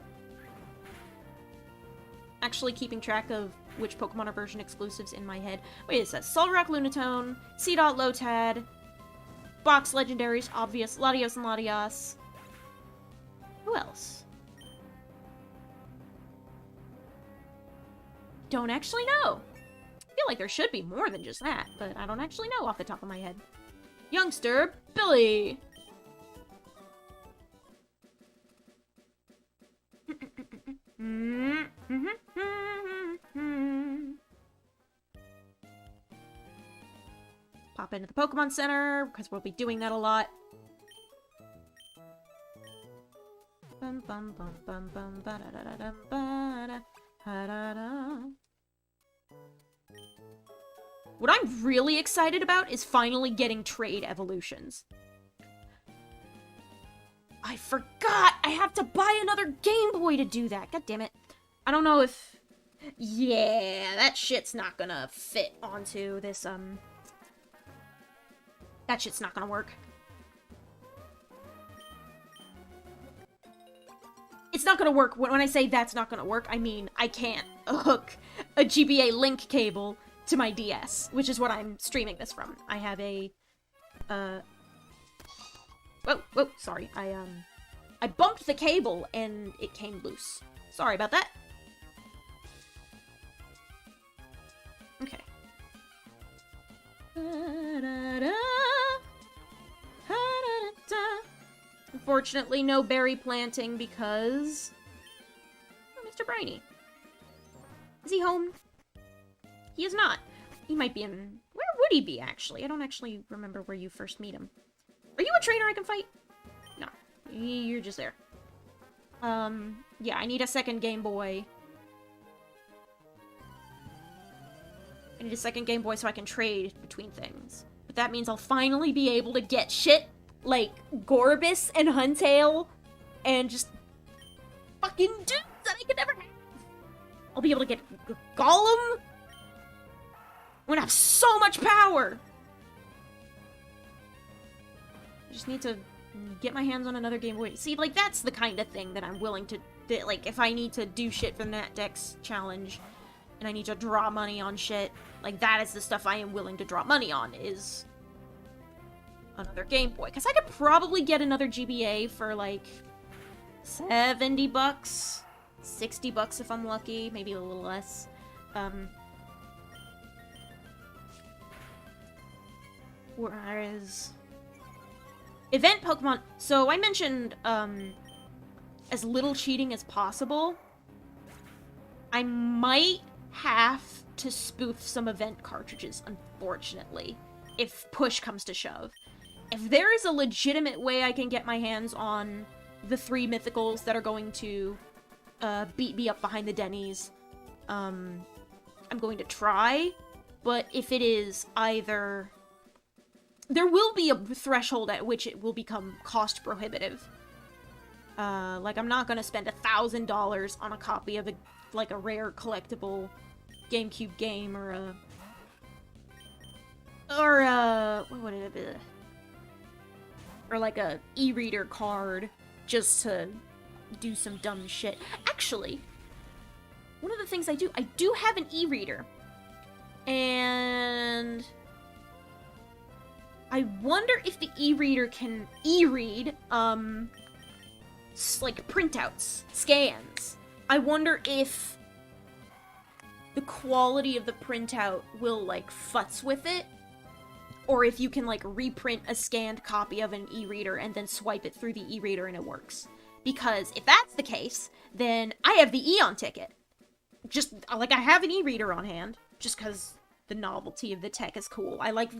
Actually keeping track of which Pokemon are version exclusives in my head. Wait, it says Solrock, Lunatone, C-Dot, Lotad, Box Legendaries, obvious, Latios and Latias. Who else? Don't actually know. I feel like there should be more than just that, but I don't actually know off the top of my head. Youngster Billy! Pop into the Pokemon Center, because we'll be doing that a lot. Bum bum bum bum bum ba da da da dum ba da da da da. What I'm really excited about is finally getting trade evolutions. I forgot! I have to buy another Game Boy to do that. God damn it. I don't know if... Yeah, that shit's not gonna fit onto this, That shit's not gonna work. It's not gonna work. When I say that's not gonna work, I mean I can't hook a GBA link cable to my DS, which is what I'm streaming this from. I have a, Whoa, sorry. I bumped the cable and it came loose. Sorry about that. Okay. Unfortunately, no berry planting because... Oh, Mr. Briny. Is he home? He is not. He might be in... Where would he be, actually? I don't actually remember where you first meet him. Are you a trainer I can fight? No. You're just there. Yeah, I need a second Game Boy. I need a second Game Boy so I can trade between things. But that means I'll finally be able to get shit like Gorbis and Huntail and just fucking dudes that I could never have. I'll be able to get Gollum. I'm gonna have so much power. I just need to get my hands on another Game Boy. See, like, that's the kind of thing that I'm willing to... Like, if I need to do shit for the NetDex challenge, and I need to draw money on shit, like, that is the stuff I am willing to draw money on, is another Game Boy. Because I could probably get another GBA for, like, $70? $60 if I'm lucky, maybe a little less. Whereas... Event Pokemon. So I mentioned, as little cheating as possible. I might have to spoof some event cartridges, unfortunately, if push comes to shove. If there is a legitimate way I can get my hands on the 3 mythicals that are going to beat me up behind the Denny's, I'm going to try. But if it is either... There will be a threshold at which it will become cost prohibitive. Like, I'm not gonna spend $1,000 on a copy of a rare collectible GameCube game or what would it be? Or like a e-reader card just to do some dumb shit. Actually, one of the things I do have an e-reader. And I wonder if the e-reader can e-read, like, printouts, scans. I wonder if the quality of the printout will, like, futz with it, or if you can, like, reprint a scanned copy of an e-reader and then swipe it through the e-reader and it works. Because if that's the case, then I have the Eon ticket. Just, like, I have an e-reader on hand, just because the novelty of the tech is cool. I like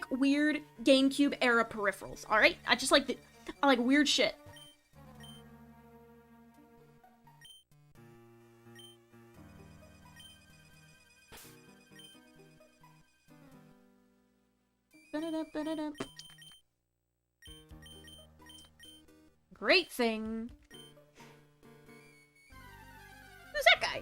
weird GameCube era peripherals, alright? I like weird shit. Great thing. Who's that guy?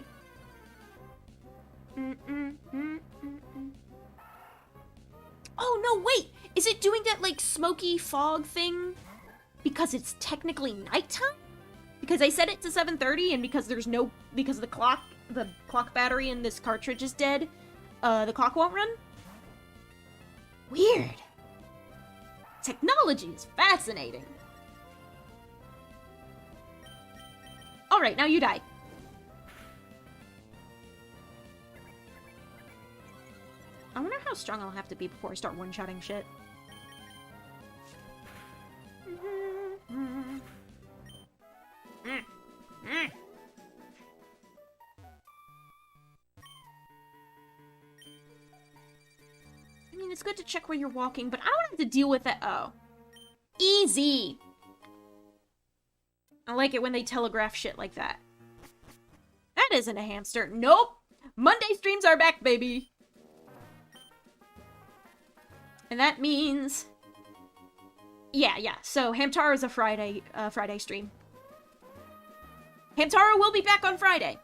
Oh, no, wait! Is it doing that, like, smoky fog thing? Because it's technically nighttime? Because I set it to 7:30, and because the clock battery in this cartridge is dead, the clock won't run? Weird. Technology is fascinating. Alright, now you die. I wonder how strong I'll have to be before I start one-shotting shit. I mean, it's good to check where you're walking, but I don't have to deal with that. Oh. Easy! I like it when they telegraph shit like that. That isn't a hamster. Nope! Monday streams are back, baby! And that means... Yeah. So Hamtaro is a Friday stream. Hamtaro will be back on Friday.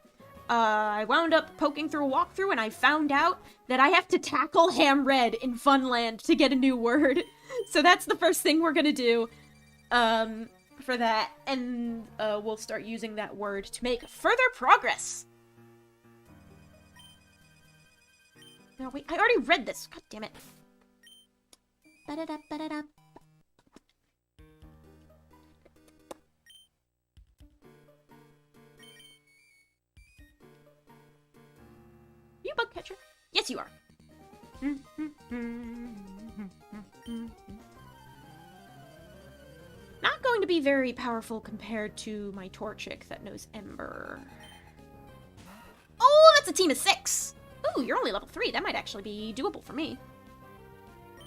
I wound up poking through a walkthrough and I found out that I have to tackle Ham Red in Funland to get a new word. So that's the first thing we're gonna do for that. And we'll start using that word to make further progress. No, wait, I already read this. God damn it. Ba-da-da, ba-da-da. You bug catcher? Yes, you are. Not going to be very powerful compared to my Torchic that knows Ember. Oh, that's a team of 6. Ooh, you're only level 3. That might actually be doable for me.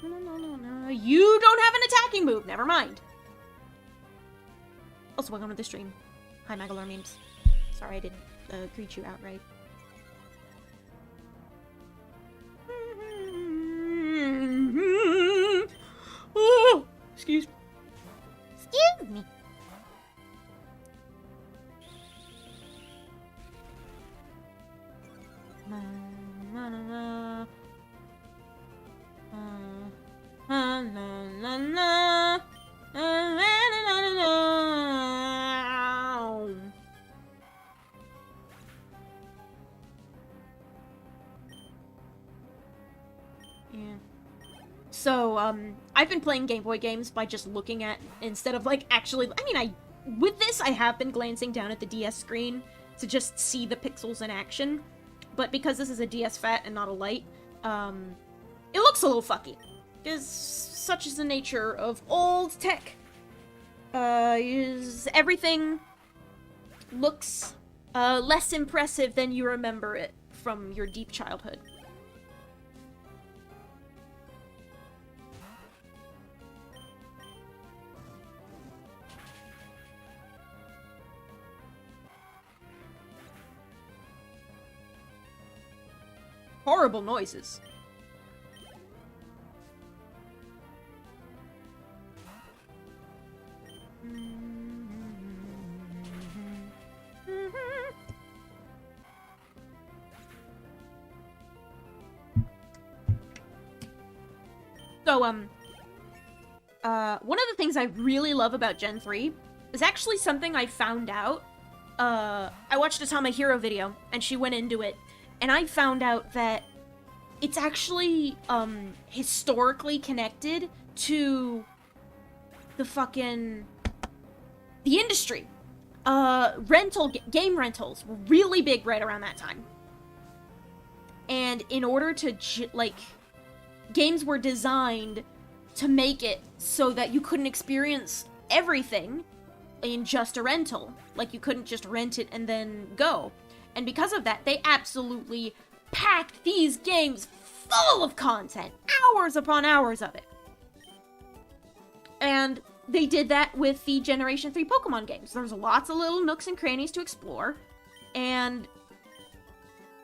No. You don't have an attacking move. Never mind. Also, welcome to the stream. Hi, Magalore memes. Sorry I didn't greet you outright. Oh, excuse me. So, I've been playing Game Boy games by just looking at, instead of, like, actually, with this, I have been glancing down at the DS screen to just see the pixels in action, but because this is a DS Fat and not a Lite, it looks a little fucky, because such is the nature of old tech. Everything looks, less impressive than you remember it from your deep childhood. Horrible noises. So, one of the things I really love about Gen 3 is actually something I found out. I watched a Tamahiro video, and she went into it, and I found out that it's actually, historically connected to the industry. Game rentals were really big right around that time. And in order to, games were designed to make it so that you couldn't experience everything in just a rental. Like, you couldn't just rent it and then go. And because of that, they absolutely packed these games full of content. Hours upon hours of it. And they did that with the Generation 3 Pokemon games. There's lots of little nooks and crannies to explore. And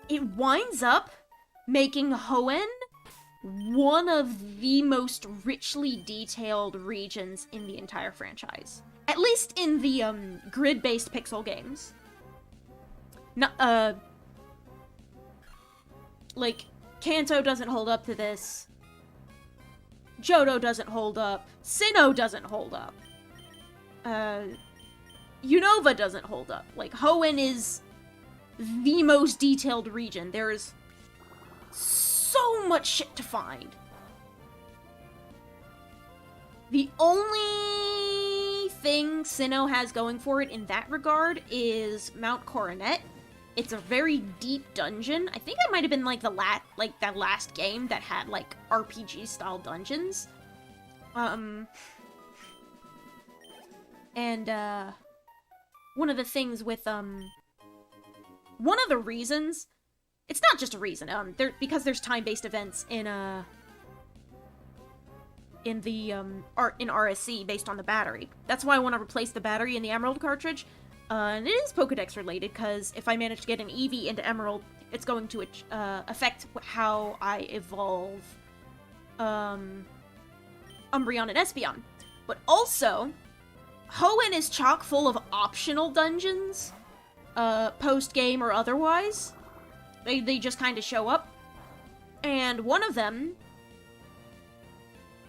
it winds up making HOENN one of the most richly detailed regions in the entire franchise. At least in the, grid-based pixel games. Like, Kanto doesn't hold up to this. Johto doesn't hold up. Sinnoh doesn't hold up. Unova doesn't hold up. Like, HOENN is the most detailed region. There's so much shit to find. The only thing Sinnoh has going for it in that regard is Mount Coronet. It's a very deep dungeon. I think that might have been like that last game that had like RPG style dungeons. And one of the things with one of the reasons, it's not just a reason, because there's time-based events in RSC based on the battery. That's why I want to replace the battery in the Emerald cartridge. And it is Pokedex related, because if I manage to get an Eevee into Emerald, it's going to affect how I evolve Umbreon and Espeon. But also, HOENN is chock full of optional dungeons, post-game or otherwise. They just kind of show up. And one of them...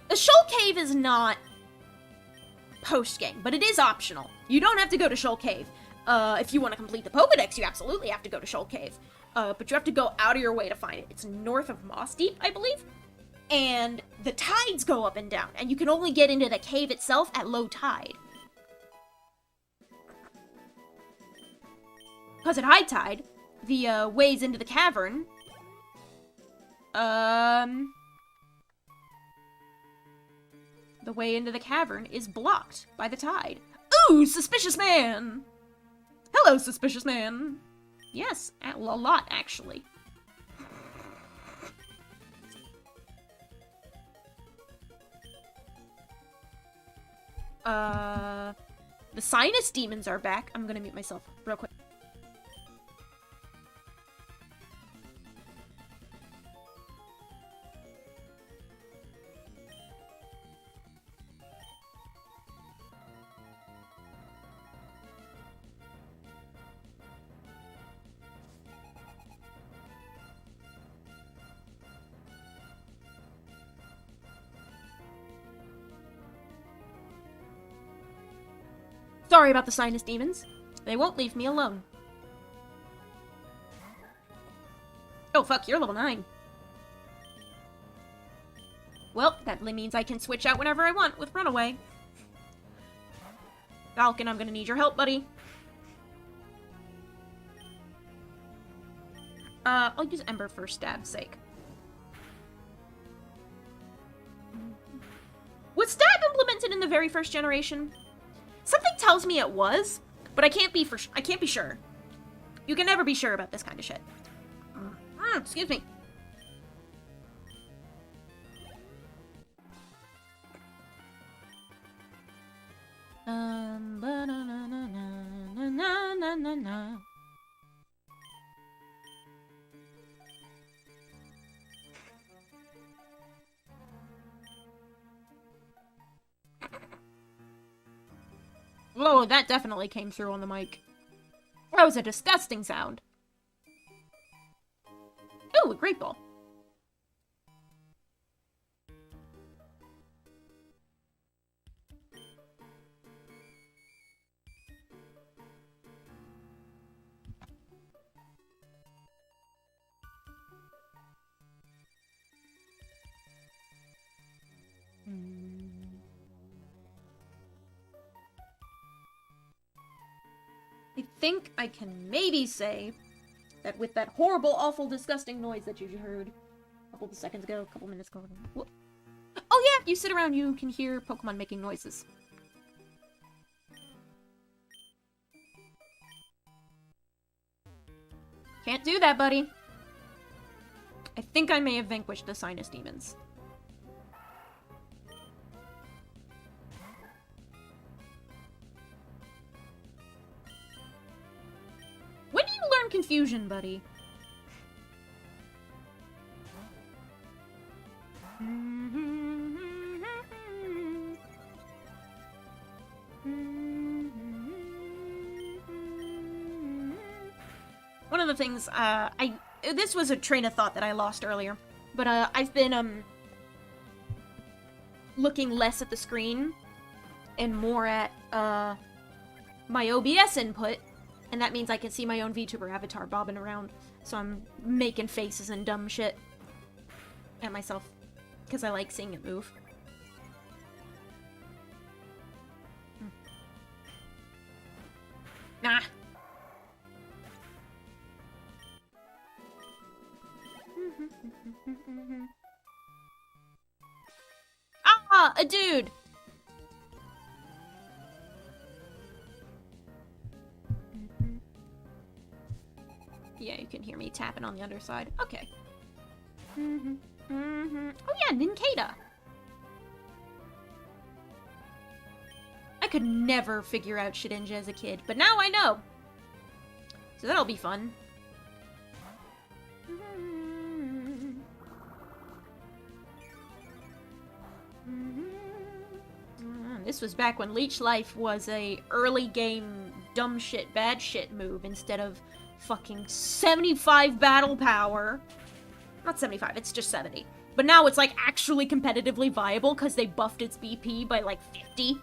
The Shoal Cave is not post-game, but it is optional. You don't have to go to Shoal Cave. If you want to complete the Pokédex, you absolutely have to go to Shoal Cave. But you have to go out of your way to find it. It's north of Moss Deep, I believe. And the tides go up and down, and you can only get into the cave itself at low tide. Because at high tide, the ways into the cavern, the way into the cavern is blocked by the tide. Ooh, suspicious man! Hello, suspicious man! Yes, a lot, actually. The sinus demons are back. I'm gonna mute myself real quick. Sorry about the sinus demons. They won't leave me alone. Oh fuck, you're level 9. Well, that means I can switch out whenever I want with Runaway. Falcon, I'm gonna need your help, buddy. I'll use Ember for stab's sake. Was stab implemented in the very first generation? Something tells me it was, but I can't be sure. You can never be sure about this kind of shit. Excuse me. Whoa, that definitely came through on the mic. That was a disgusting sound. Ooh, a great ball. I think I can maybe say that with that horrible, awful, disgusting noise that you heard a couple of seconds ago, a couple minutes ago. Oh yeah, you sit around, you can hear Pokemon making noises. Can't do that, buddy. I think I may have vanquished the sinus demons. When do you learn confusion, buddy? One of the things, this was a train of thought that I lost earlier, but I've been looking less at the screen and more at my OBS input. And that means I can see my own VTuber avatar bobbing around. So I'm making faces and dumb shit at myself. Because I like seeing it move. Nah. Ah! A dude! Yeah, you can hear me tapping on the underside. Okay. Oh yeah, Nincada. I could never figure out Shedinja as a kid, but now I know. So that'll be fun. This was back when Leech Life was a early game dumb shit, bad shit move instead of fucking 75 battle power. Not 75, it's just 70. But now it's like actually competitively viable because they buffed its BP by like 50.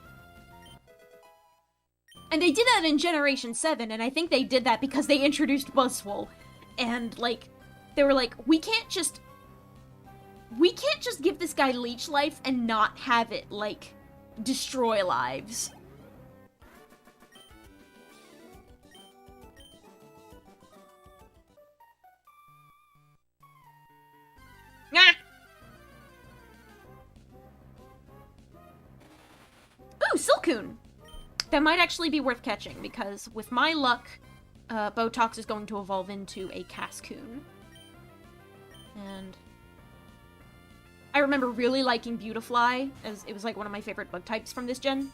And they did that in Generation 7, and I think they did that because they introduced Buzzwole. And like, they were like, we can't just give this guy Leech Life and not have it, like, destroy lives. Ah! Ooh, Silcoon! That might actually be worth catching, because with my luck, Botox is going to evolve into a Cascoon. And I remember really liking Beautifly, as it was like one of my favorite bug types from this gen.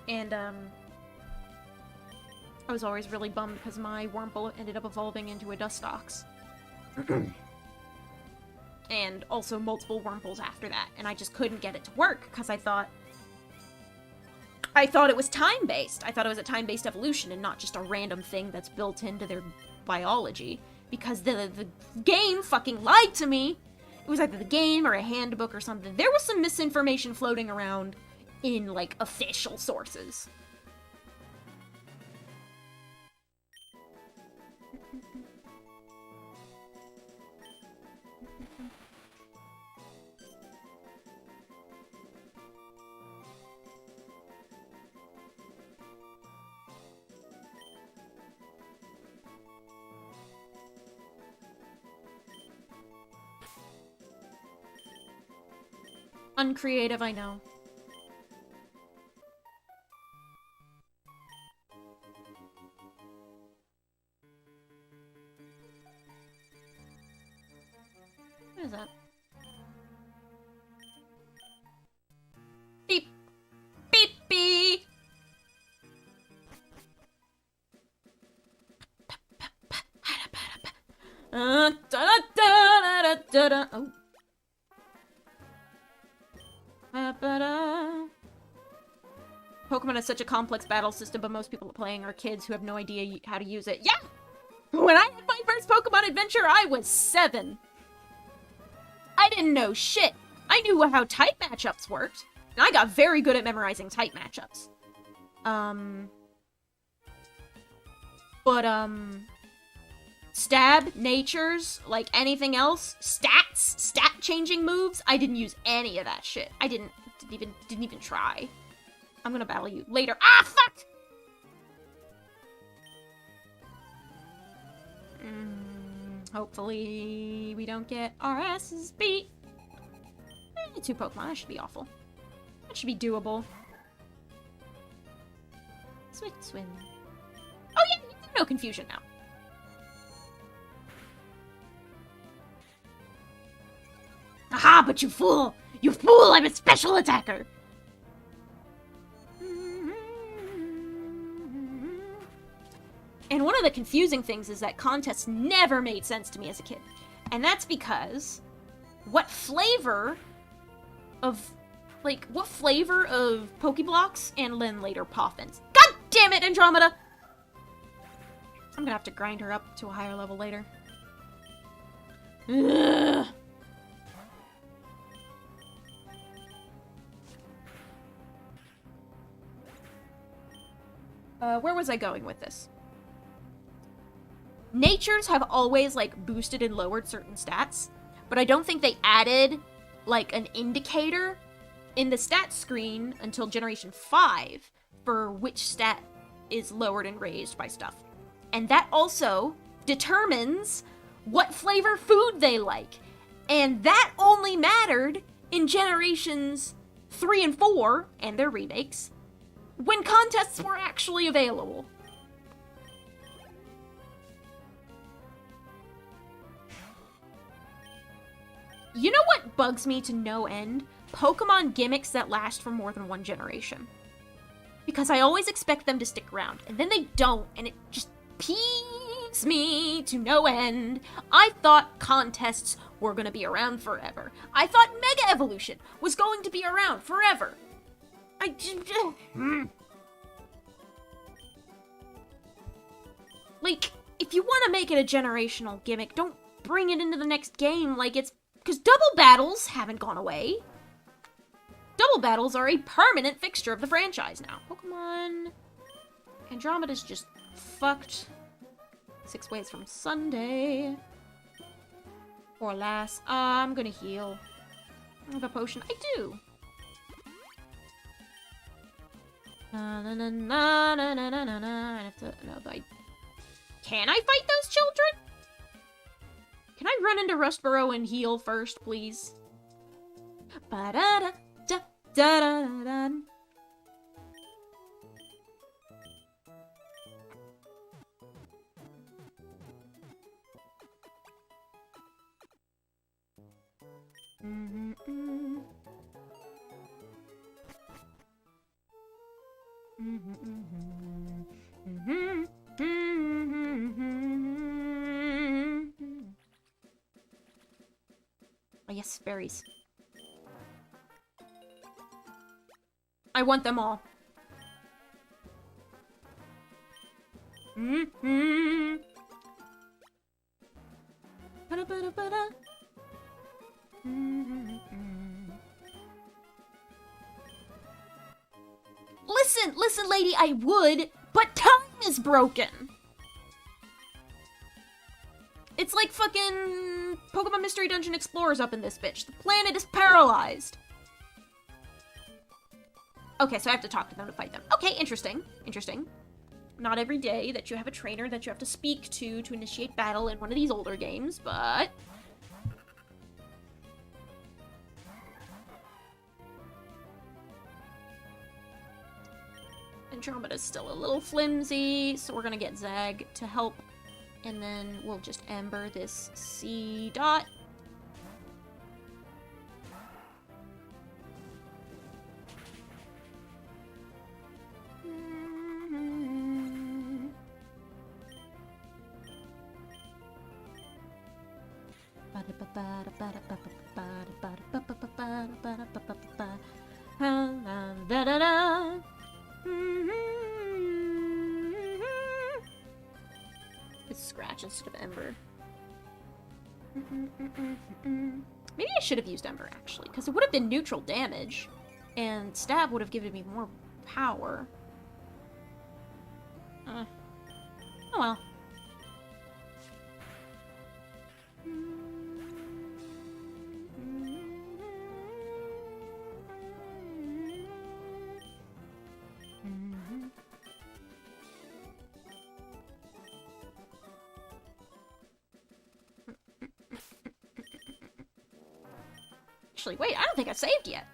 And I was always really bummed because my Wurmple ended up evolving into a Dustox. And also multiple Wurmples after that, and I just couldn't get it to work because I thought it was time-based. I thought it was a time-based evolution and not just a random thing that's built into their biology. Because the game fucking lied to me. It was either the game or a handbook or something. There was some misinformation floating around in, like, official sources. Uncreative, I know. What is that? Beep! Beep beep! Oh. Pokemon is such a complex battle system, but most people playing are kids who have no idea how to use it. Yeah! When I had my first Pokemon adventure, I was 7. I didn't know shit. I knew how type matchups worked, and I got very good at memorizing type matchups. Stab, natures, like anything else, stats, stat-changing moves, I didn't use any of that shit. I didn't even try. I'm gonna battle you later. Ah, fuck! Hopefully we don't get our asses beat. 2 Pokemon, that should be awful. That should be doable. Swim. Oh yeah, no confusion now. Aha, but you fool! You fool, I'm a special attacker! And one of the confusing things is that contests never made sense to me as a kid. And that's because what flavor of Pokeblocks and then later Poffins? God damn it, Andromeda! I'm gonna have to grind her up to a higher level later. Ugh. Where was I going with this? Natures have always, like, boosted and lowered certain stats, but I don't think they added, like, an indicator in the stat screen until Generation 5 for which stat is lowered and raised by stuff. And that also determines what flavor food they like. And that only mattered in Generations 3 and 4, and their remakes, when contests were actually available. You know what bugs me to no end? Pokemon gimmicks that last for more than one generation. Because I always expect them to stick around, and then they don't, and it just peeves me to no end. I thought contests were gonna be around forever. I thought Mega Evolution was going to be around forever. Like, if you want to make it a generational gimmick, don't bring it into the next game like it's... Because double battles haven't gone away. Double battles are a permanent fixture of the franchise now. Pokemon... Andromeda's just fucked. 6 ways from Sunday. Or last. I'm gonna heal. I have a potion. I do. Na na na na na na na na na. I have to. No, can I fight those children? Can I run into Rustboro and heal first, please? Ba da da da da da da. Oh yes, berries. I want them all. Ba-da-ba-da-ba-da. Listen, lady, I would, but time is broken. It's like fucking Pokemon Mystery Dungeon Explorers up in this bitch. The planet is paralyzed. Okay, so I have to talk to them to fight them. Okay, interesting. Interesting. Not every day that you have a trainer that you have to speak to initiate battle in one of these older games, but... Andromeda's still a little flimsy, so we're gonna get Zag to help, and then we'll just Ember this C dot. It's Scratch instead of Ember. Maybe I should have used Ember, actually, because it would have been neutral damage, and Stab would have given me more power. Oh well. Actually, wait, I don't think I've saved yet.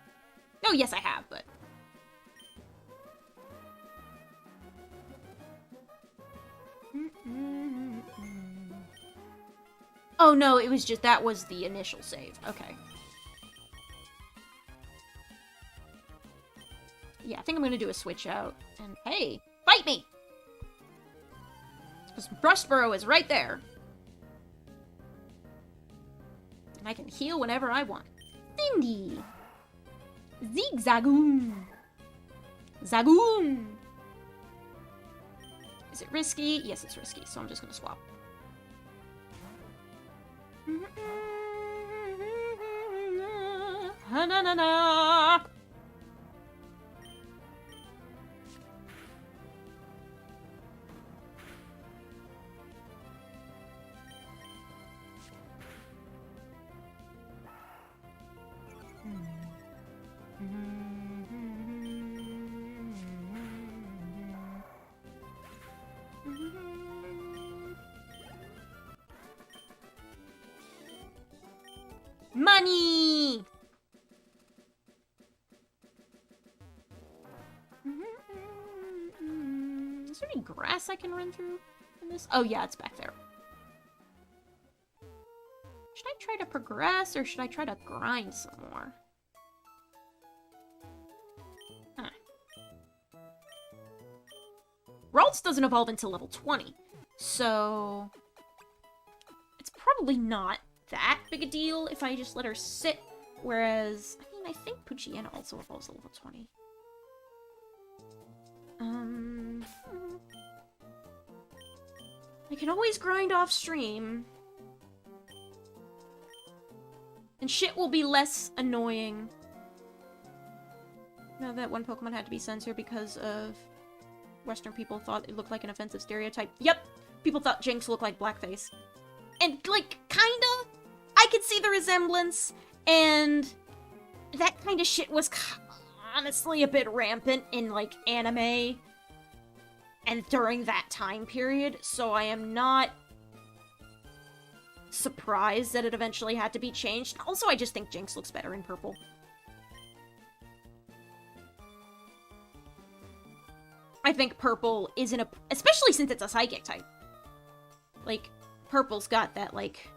Oh, yes, I have, but... Oh, no, it was just... That was the initial save. Okay. Yeah, I think I'm gonna do a switch out. And, hey, fight me! Because Rustboro is right there. And I can heal whenever I want. Cindy! Zigzagoon! Zagoon! Is it risky? Yes, it's risky, so I'm just gonna swap. Ha-na-na-na! Money! Is there any grass I can run through in this? Oh yeah, it's back there. Should I try to progress or should I try to grind some more? Huh. Ralts doesn't evolve until level 20, so it's probably not that big a deal if I just let her sit, whereas, I mean, I think Poochyena also evolves at level 20. I can always grind off stream. And shit will be less annoying. Now that one Pokemon had to be censored because of Western people thought it looked like an offensive stereotype. Yep, people thought Jinx looked like blackface. And, like, kinda, I could see the resemblance, and that kind of shit was honestly a bit rampant in, like, anime and during that time period, so I am not surprised that it eventually had to be changed. Also, I just think Jinx looks better in purple. I think purple isn't a... especially since it's a psychic type. Like, purple's got that, like,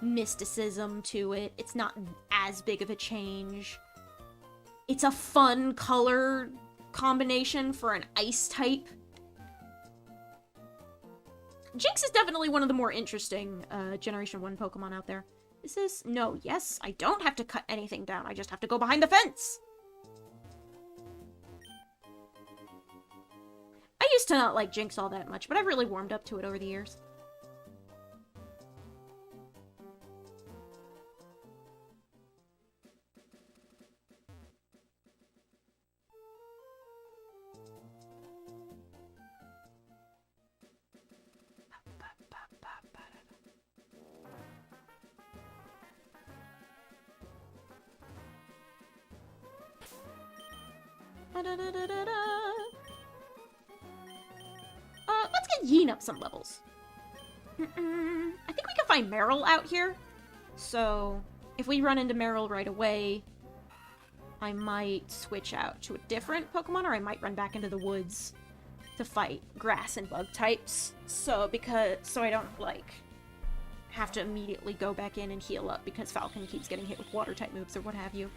mysticism to it. It's not as big of a change. It's a fun color combination for an ice type. Jinx is definitely one of the more interesting Generation 1 Pokemon out there. Is this? No, yes, I don't have to cut anything down. I just have to go behind the fence. I used to not like Jinx all that much, but I've really warmed up to it over the years. Let's get Yeen up some levels. I think we can find Meryl out here. So, if we run into Meryl right away, I might switch out to a different Pokemon, or I might run back into the woods to fight grass and bug types. So I don't, like, have to immediately go back in and heal up because Falcon keeps getting hit with water type moves or what have you.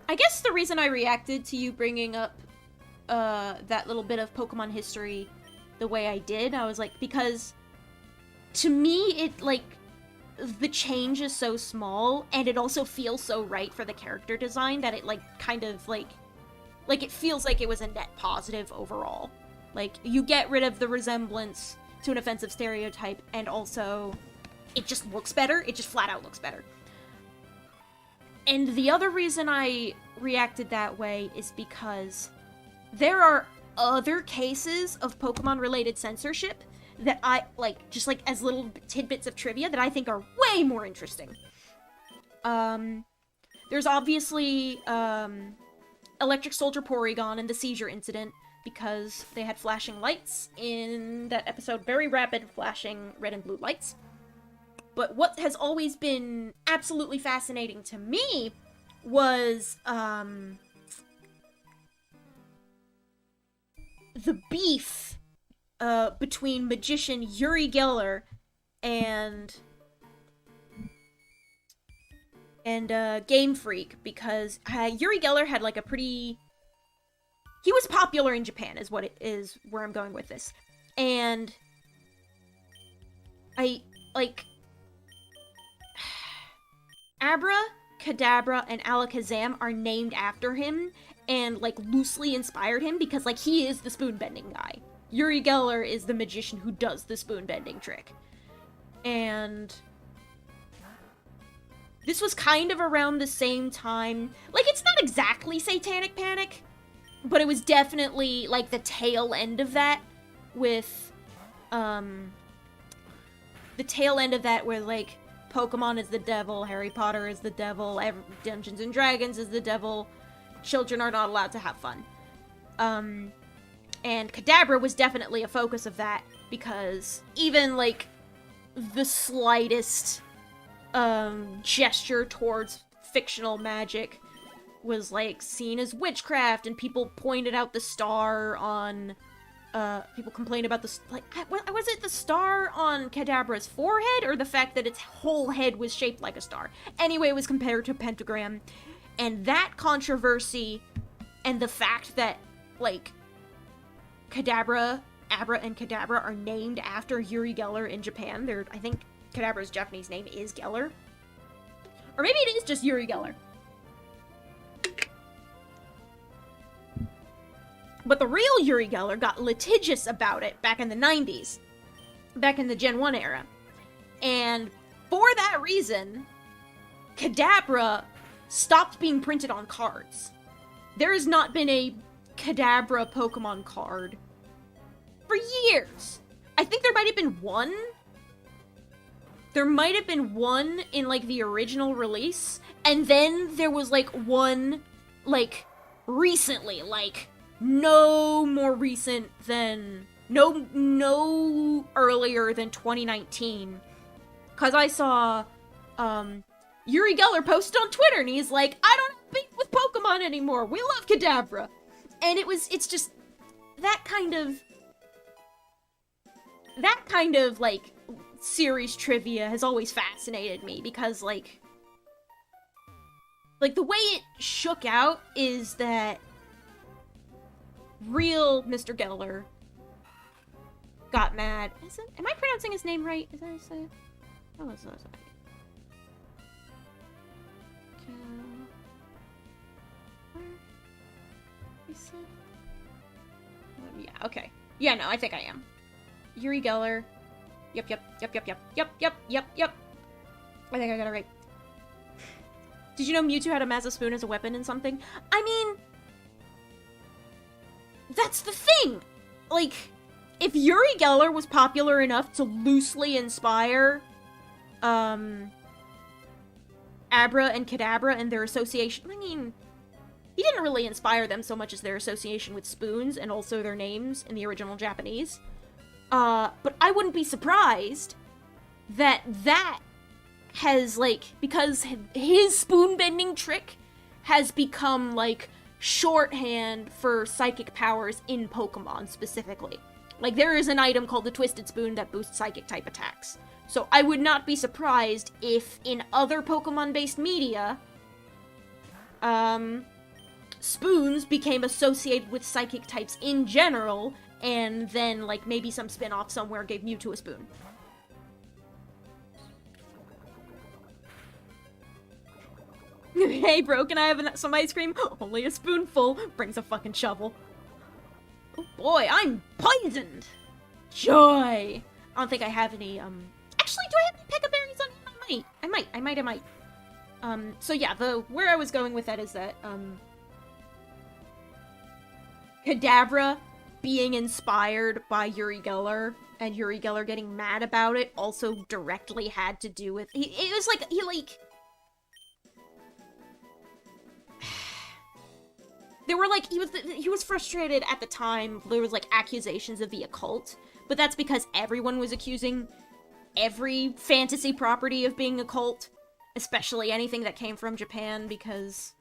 I guess the reason I reacted to you bringing up that little bit of Pokemon history the way I did, I was like, because to me, it, like, the change is so small, and it also feels so right for the character design that it, like, kind of, like, it feels like it was a net positive overall. Like, you get rid of the resemblance to an offensive stereotype, and also, it just looks better. It just flat out looks better. And the other reason I reacted that way is because there are other cases of Pokemon-related censorship that I, like, just, like, as little tidbits of trivia that I think are way more interesting. There's obviously, Electric Soldier Porygon and the seizure incident, because they had flashing lights in that episode, very rapid flashing red and blue lights. But what has always been absolutely fascinating to me was, the beef between magician Uri Geller and Game Freak, because Uri Geller had, like, a pretty... he was popular in Japan, is what it is, where I'm going with this. And I, like... Abra, Kadabra, and Alakazam are named after him, and, like, loosely inspired him, because, like, he is the spoon-bending guy. Uri Geller is the magician who does the spoon-bending trick. And this was kind of around the same time. Like, it's not exactly Satanic Panic, but it was definitely, like, the tail end of that, with, the tail end of that where, like, Pokemon is the devil, Harry Potter is the devil, Dungeons and Dragons is the devil, children are not allowed to have fun. And Kadabra was definitely a focus of that, because even, like, the slightest, gesture towards fictional magic was, like, seen as witchcraft, and people pointed out the star on, people complained about the, like, was it the star on Kadabra's forehead, or the fact that its whole head was shaped like a star? Anyway, it was compared to a pentagram, and that controversy, and the fact that, like, Kadabra, Abra, and Kadabra are named after Yuri Geller in Japan. I think Kadabra's Japanese name is Geller. Or maybe it is just Yuri Geller. But the real Yuri Geller got litigious about it back in the 90s. Back in the Gen 1 era. And for that reason, Kadabra stopped being printed on cards. There has not been a Kadabra Pokemon card for years. I think there might have been one. There might have been one in, like, the original release, and then there was, like, one, like, recently, like, no more recent than, no earlier than 2019, because I saw, Yuri Geller posted on Twitter, and he's like, I don't have beef with Pokemon anymore, we love Kadabra, and it's just, that kind of, like, series trivia has always fascinated me, because, like, the way it shook out is that real Mr. Geller got mad. Am I pronouncing his name right? Is that how you say it? Oh, that's not yeah, okay. Yeah, no, I think I am. Yuri Geller. Yep. I think I got it right. Did you know Mewtwo had a massive spoon as a weapon in something? I mean, that's the thing! Like, if Yuri Geller was popular enough to loosely inspire, Abra and Kadabra and their association, I mean, he didn't really inspire them so much as their association with spoons and also their names in the original Japanese. But I wouldn't be surprised that has, like, because his spoon-bending trick has become, like, shorthand for psychic powers in Pokemon, specifically. Like, there is an item called the Twisted Spoon that boosts psychic-type attacks. So I would not be surprised if, in other Pokemon-based media, spoons became associated with psychic types in general, and then, like, maybe some spin-off somewhere gave Mewtwo a spoon. Hey bro, can I have some ice cream? Only a spoonful. Brings a fucking shovel. Oh boy, I'm poisoned! Joy! I don't think I have any, Actually, do I have any Pekka berries on him? I might. So yeah, where I was going with that is that, Kadabra being inspired by Yuri Geller, and Yuri Geller getting mad about it, also directly had to do with, it was like, there were, like, he was frustrated at the time. There was, like, accusations of the occult, but that's because everyone was accusing every fantasy property of being occult, especially anything that came from Japan, because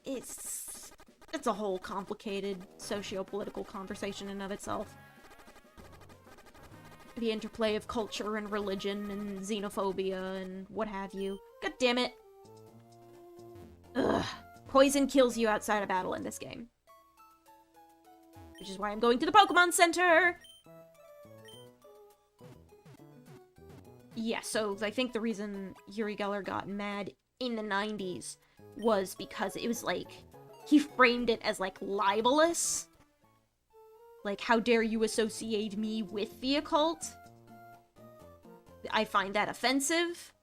it's a whole complicated socio-political conversation in and of itself. The interplay of culture and religion and xenophobia and what have you. God damn it. Ugh. Poison kills you outside of battle in this game. Which is why I'm going to the Pokemon Center! Yeah, so I think the reason Yuri Geller got mad in the 90s was because it was like, he framed it as, like, libelous. Like, how dare you associate me with the occult? I find that offensive.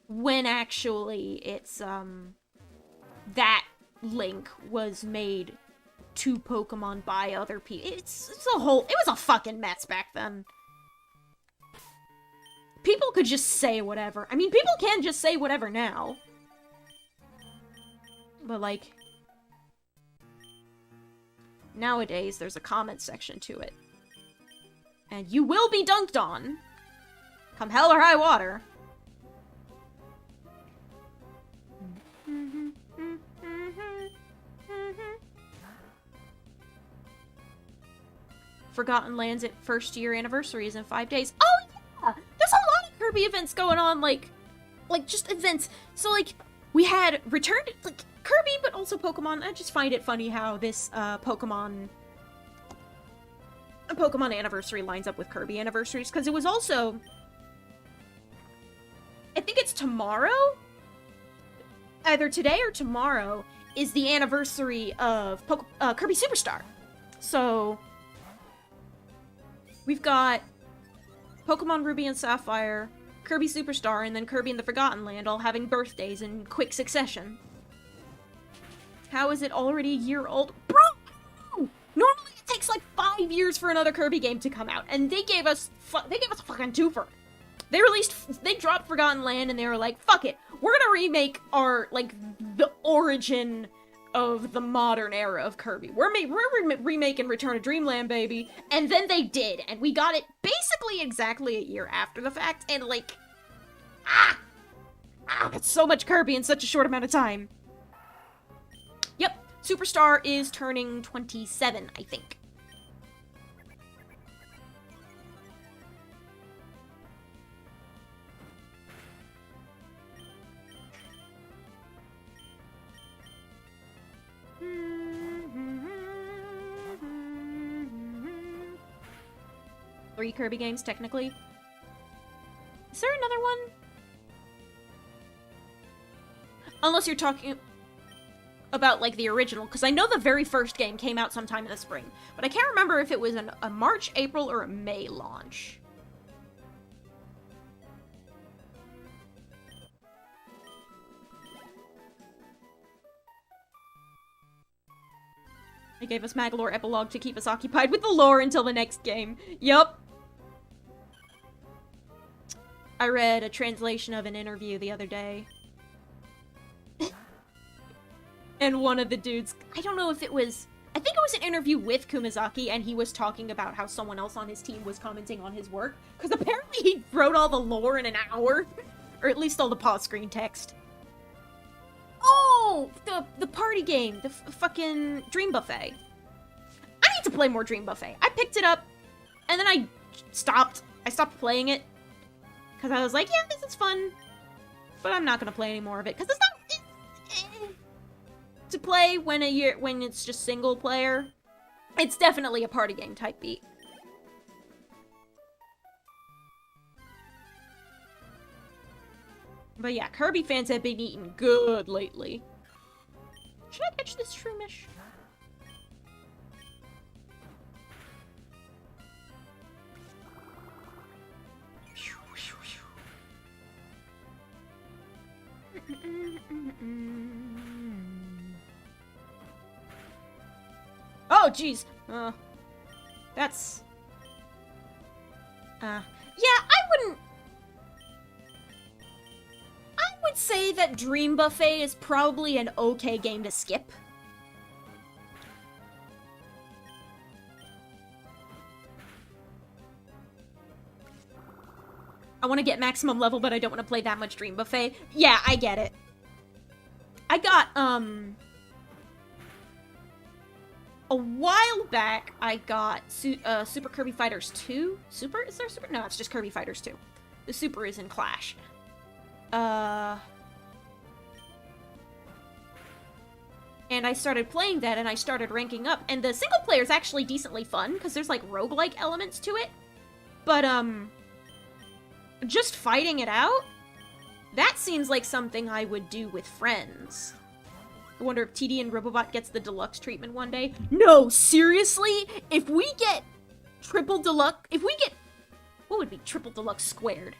When actually, it's, that link was made to Pokemon by other people. It was a fucking mess back then. People could just say whatever. I mean, people can just say whatever now. But, like, Nowadays, there's a comment section to it. And you will be dunked on. Come hell or high water. Forgotten Lands at first year anniversary is in 5 days. Oh yeah! There's a lot of Kirby events going on, like just events. So like, we had returned, like, Kirby, but also Pokemon. I just find it funny how this, Pokemon anniversary lines up with Kirby anniversaries, because it was also, I think it's tomorrow? Either today or tomorrow is the anniversary of Kirby Superstar. So, we've got Pokemon Ruby and Sapphire, Kirby Superstar, and then Kirby in the Forgotten Land all having birthdays in quick succession. How is it already a year old? Bro! Normally it takes like 5 years for another Kirby game to come out, and they gave us a fucking twofer. They dropped Forgotten Land, and they were like, fuck it, we're gonna remake our, like, the origin of the modern era of Kirby. We're remaking Return to Dreamland, baby. And then they did, and we got it basically exactly a year after the fact, and like, that's so much Kirby in such a short amount of time. Yep, Superstar is turning 27, I think. Three Kirby games, technically. Is there another one? Unless you're talking about, like, the original, because I know the very first game came out sometime in the spring, but I can't remember if it was a March, April, or a May launch. They gave us Magalore Epilogue to keep us occupied with the lore until the next game. Yup. I read a translation of an interview the other day. And one of the dudes, I don't know if it was, I think it was an interview with Kumazaki, and he was talking about how someone else on his team was commenting on his work, because apparently he wrote all the lore in an hour. Or at least all the pause screen text. Oh! The party game. The fucking Dream Buffet. I need to play more Dream Buffet. I picked it up, and then I stopped. I stopped playing it. Because I was like, yeah, this is fun. But I'm not going to play any more of it. Because it's not... to play when it's just single player. It's definitely a party game type beat. But yeah, Kirby fans have been eating good lately. Should I catch this shroomish? Oh, jeez. That's... yeah, I would say that Dream Buffet is probably an okay game to skip. I want to get maximum level, but I don't want to play that much Dream Buffet. Yeah, I get it. I got, a while back, I got Super Kirby Fighters 2. Super? Is there Super? No, it's just Kirby Fighters 2. The Super is in Clash. And I started playing that, and I started ranking up. And the single player is actually decently fun, because there's, like, roguelike elements to it. But, just fighting it out? That seems like something I would do with friends. I wonder if TD and Robobot gets the deluxe treatment one day. No, seriously? If we get triple deluxe... If we get... What would be triple deluxe squared?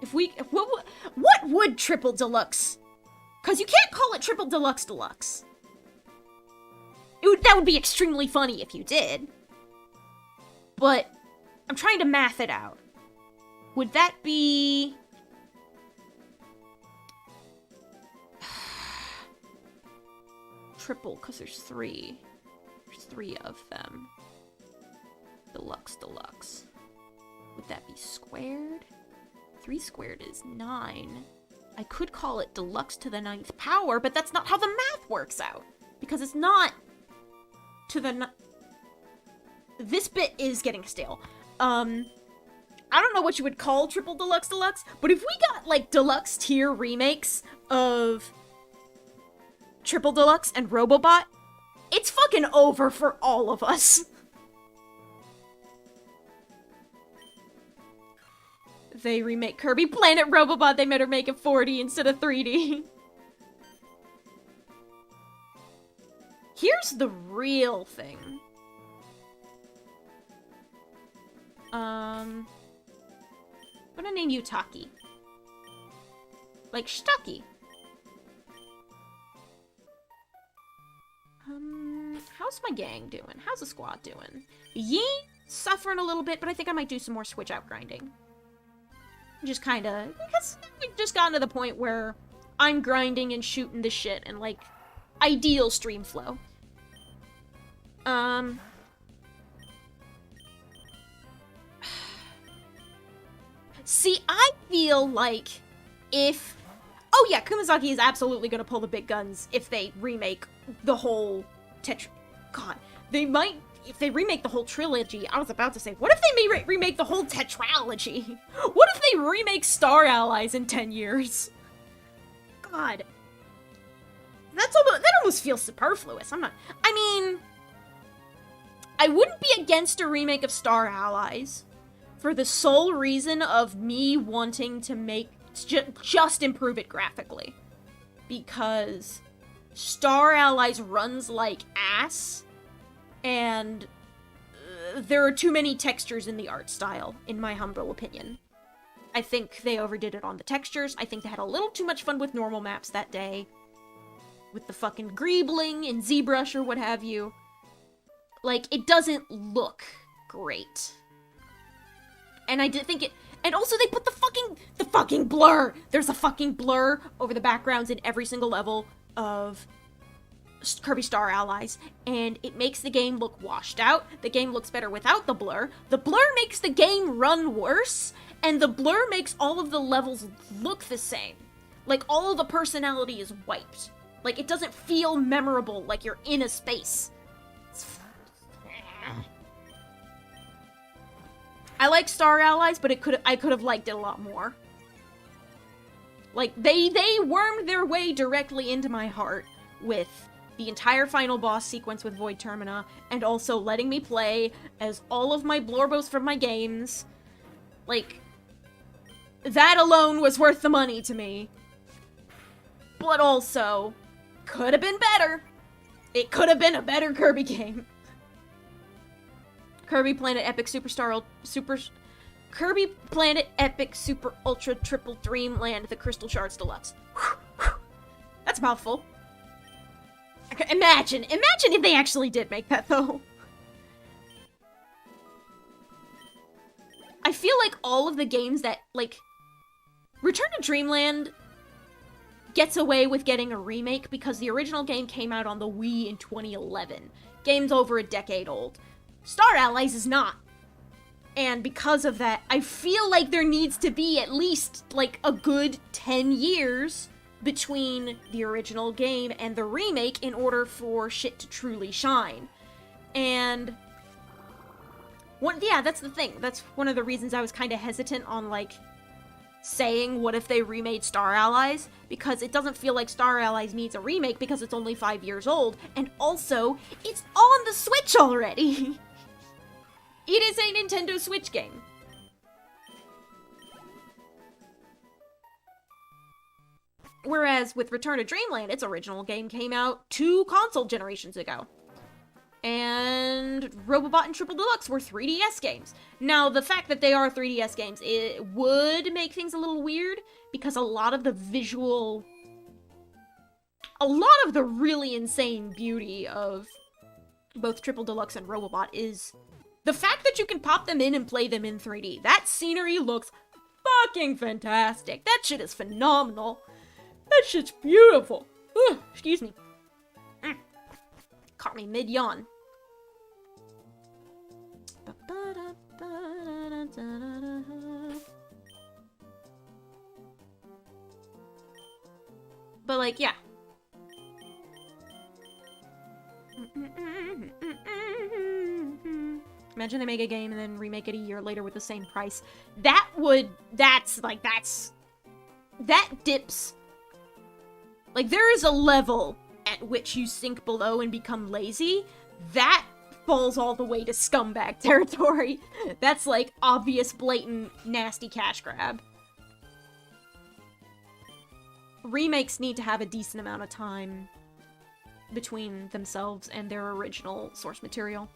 If we... What would triple deluxe? Because you can't call it triple deluxe deluxe. That would be extremely funny if you did. But I'm trying to math it out. Would that be... triple, because there's 3. There's 3 of them. Deluxe. Would that be squared? 3 squared is 9. I could call it deluxe to the 9th power, but that's not how the math works out. Because it's not to the... This bit is getting stale. I don't know what you would call triple deluxe, but if we got, like, deluxe tier remakes of Triple Deluxe and Robobot, it's fucking over for all of us. They remake Kirby Planet Robobot, they better make it 4D instead of 3D. Here's the real thing. I'm gonna name you Taki. Like Shtaki. How's my gang doing? How's the squad doing? Yee suffering a little bit, but I think I might do some more switch out grinding. Just kinda, because we've just gotten to the point where I'm grinding and shooting the shit and, like, ideal stream flow. See, I feel like if... Oh yeah, Kumazaki is absolutely gonna pull the big guns if they remake the whole God, they might... If they remake the whole trilogy, I was about to say, what if they remake the whole tetralogy? What if they remake Star Allies in 10 years? God. That almost feels superfluous. I mean... I wouldn't be against a remake of Star Allies for the sole reason of me wanting to make... just improve it graphically. Because Star Allies runs like ass, and there are too many textures in the art style, in my humble opinion. I think they overdid it on the textures. I think they had a little too much fun with normal maps that day. With the fucking greebling and ZBrush or what have you. Like, it doesn't look great. And I did think it... And also they put the fucking blur! There's a fucking blur over the backgrounds in every single level of Kirby Star Allies, and it makes the game look washed out. The game looks better without the blur. The blur makes the game run worse, and the blur makes all of the levels look the same. Like, all of the personality is wiped. Like, it doesn't feel memorable, like you're in a space. I like Star Allies, but I could have liked it a lot more. Like, they wormed their way directly into my heart with the entire final boss sequence with Void Termina, and also letting me play as all of my Blorbos from my games. Like, that alone was worth the money to me. But also, could have been better. It could have been a better Kirby game. Kirby Planet Epic Kirby Planet Epic Super Ultra Triple Dreamland The Crystal Shards Deluxe. That's a mouthful. Imagine if they actually did make that, though. I feel like all of the games that, like, Return to Dreamland gets away with getting a remake because the original game came out on the Wii in 2011. Game's over a decade old. Star Allies is not. And because of that, I feel like there needs to be at least, like, a good 10 years between the original game and the remake in order for shit to truly shine. And yeah, that's the thing. That's one of the reasons I was kind of hesitant on, like, saying what if they remade Star Allies, because it doesn't feel like Star Allies needs a remake because it's only 5 years old, and also, it's on the Switch already! It is a Nintendo Switch game. Whereas with Return to Dreamland, its original game came out 2 console generations ago. And Robobot and Triple Deluxe were 3DS games. Now, the fact that they are 3DS games, it would make things a little weird, because a lot of the really insane beauty of both Triple Deluxe and Robobot is the fact that you can pop them in and play them in 3D. That scenery looks fucking fantastic. That shit is phenomenal. That shit's beautiful. Ugh, excuse me. Caught me mid-yawn. But, like, yeah. Imagine they make a game and then remake it a year later with the same price. That dips. Like, there is a level at which you sink below and become lazy. That falls all the way to scumbag territory. That's, like, obvious, blatant, nasty cash grab. Remakes need to have a decent amount of time between themselves and their original source material.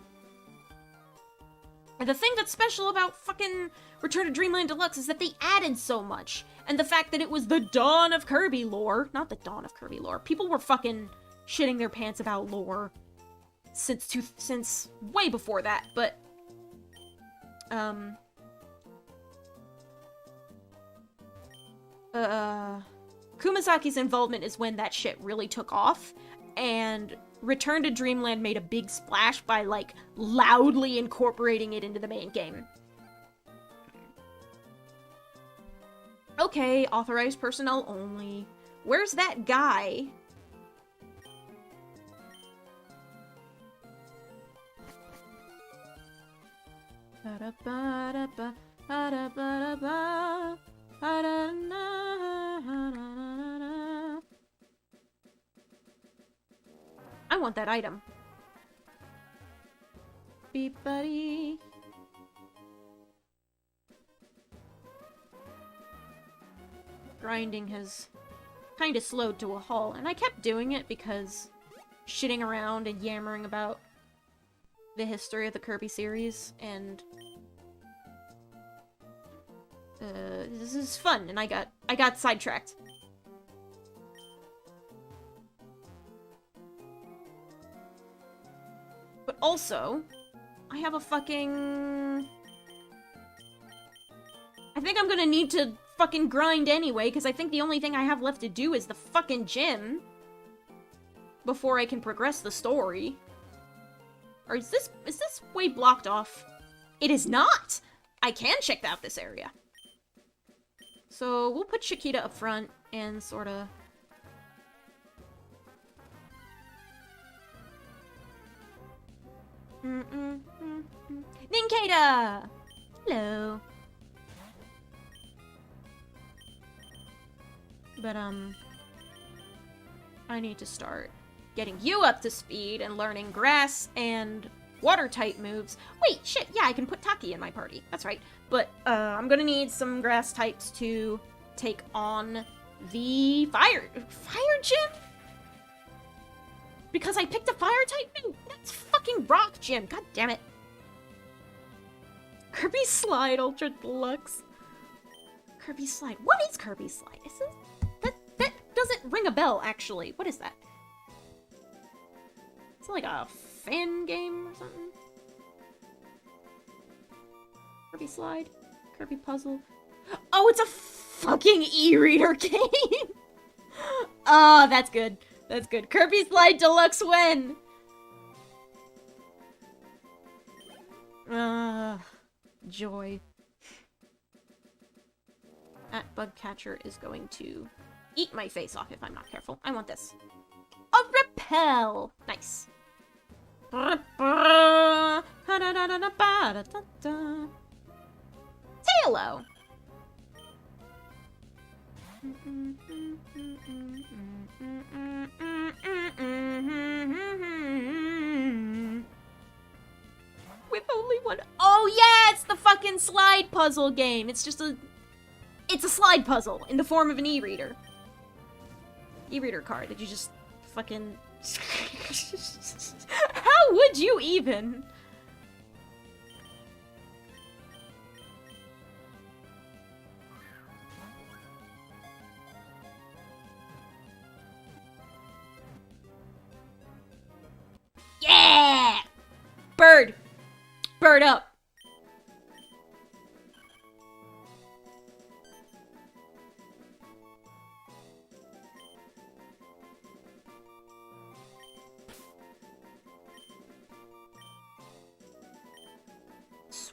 And the thing that's special about fucking Return to Dreamland Deluxe is that they added so much. And the fact that it was the dawn of Kirby lore. Not the dawn of Kirby lore. People were fucking shitting their pants about lore since way before that, but Kumasaki's involvement is when that shit really took off, and Return to Dreamland made a big splash by, like, loudly incorporating it into the main game. Okay, authorized personnel only. Where's that guy? I want that item. Beep buddy. Grinding has kind of slowed to a halt, and I kept doing it because shitting around and yammering about the history of the Kirby series, and this is fun, and I got sidetracked. But also, I have a fucking... I think I'm gonna need to fucking grind anyway, because I think the only thing I have left to do is the fucking gym before I can progress the story. Or is this way blocked off? It is not! I can check out this area. So we'll put Chiquita up front and sorta... Ninkata! Hello. But, I need to start getting you up to speed and learning grass and water-type moves. Wait, shit, yeah, I can put Taki in my party. That's right. But, I'm gonna need some grass types to take on the fire gym? Because I picked a fire-type move? That's fucking rock gym, god damn it. Kirby Slide Ultra Deluxe. Kirby Slide. What is Kirby Slide? Is it... That doesn't ring a bell, actually. What is that? Is it like a fan game or something? Kirby Slide? Kirby Puzzle? Oh, it's a fucking e-reader game! Oh, that's good. That's good. Kirby Slide Deluxe win! Joy. That Bugcatcher is going to eat my face off if I'm not careful. I want this. A repel! Nice. Tailo! With only one... Oh yeah, it's the fucking slide puzzle game. It's just a... It's a slide puzzle in the form of an e-reader. E-reader card that you just fucking... How would you even? Yeah! Bird! Bird up!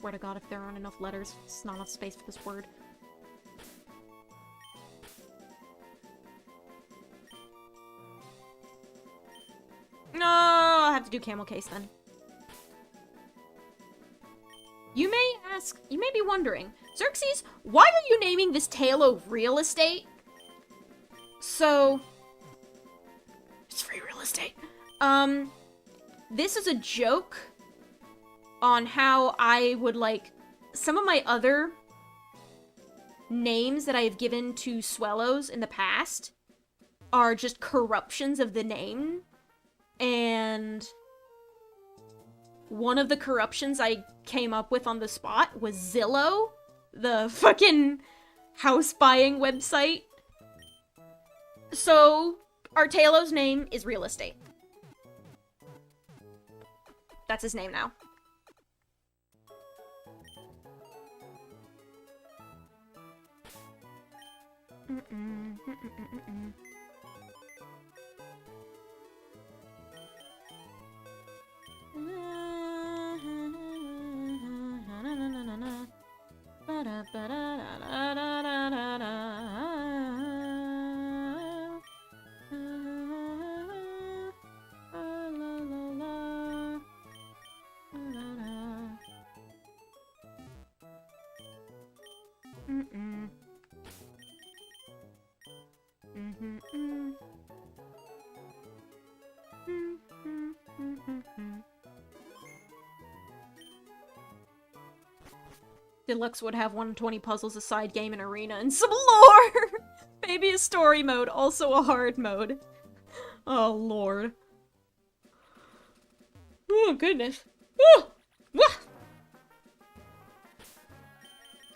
swear to God, if there aren't enough letters, it's not enough space for this word. No, I'll have to do camel case then. You may be wondering, Xerxes, why are you naming this Talo real estate? So, it's free real estate. This is a joke on how I would, like, some of my other names that I have given to Swellows in the past are just corruptions of the name. And one of the corruptions I came up with on the spot was Zillow, the fucking house buying website. So, Artalo's name is real estate. That's his name now. Deluxe would have 120 puzzles, a side game, an arena, and some lore! Maybe a story mode, also a hard mode. Oh, lord. Oh, goodness. Oh! Wah!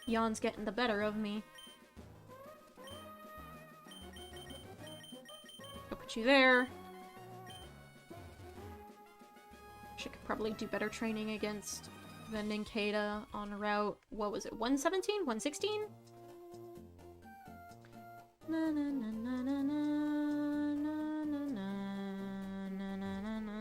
Yawn's getting the better of me. I'll put you there. She could probably do better training against the Ninkata on route, what was it, 117? 116? Na na na na na na na na na na na na.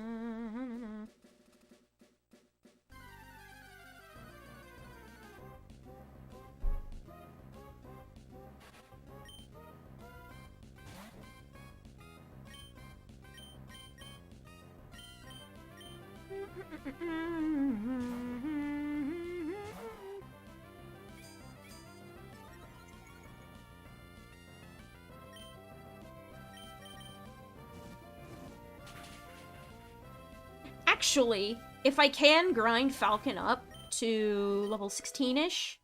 Actually, if I can grind Falcon up to level 16-ish,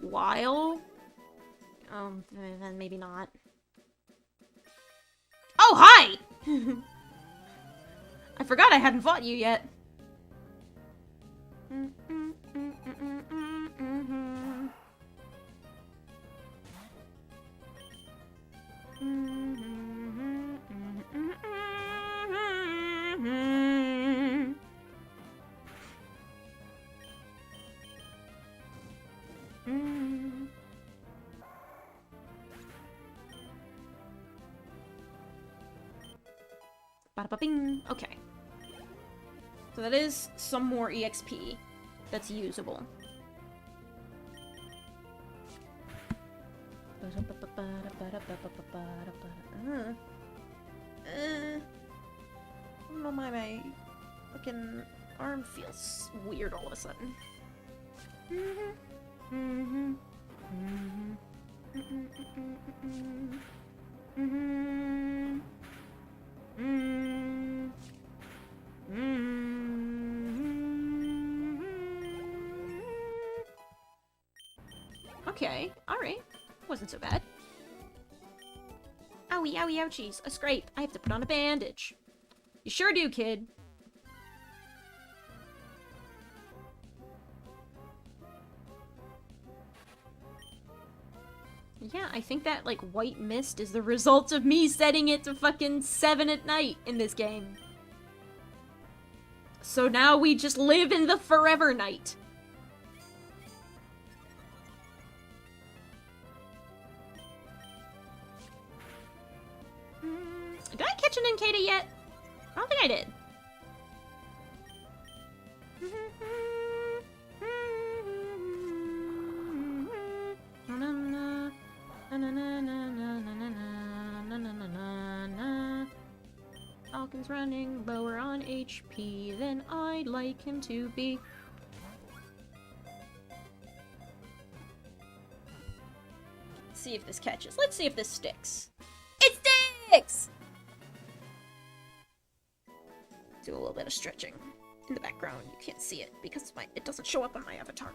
while... then maybe not. Oh, hi! I forgot I hadn't fought you yet. Bada-ba-bing. Okay. So that is some more EXP that's usable. I don't know why my fucking arm feels weird all of a sudden. Okay, alright. Wasn't so bad. Owie, owie, ouchies. A scrape. I have to put on a bandage. You sure do, kid. Yeah, I think that, like, white mist is the result of me setting it to fucking 7 at night in this game. So now we just live in the forever night. Did I catch an Ninkata yet? I don't think I did. Falcon's running lower on HP than I'd like him to be. Let's see if this catches. Let's see if this sticks. It sticks! Do a little bit of stretching in the background. You can't see it because it doesn't show up on my avatar.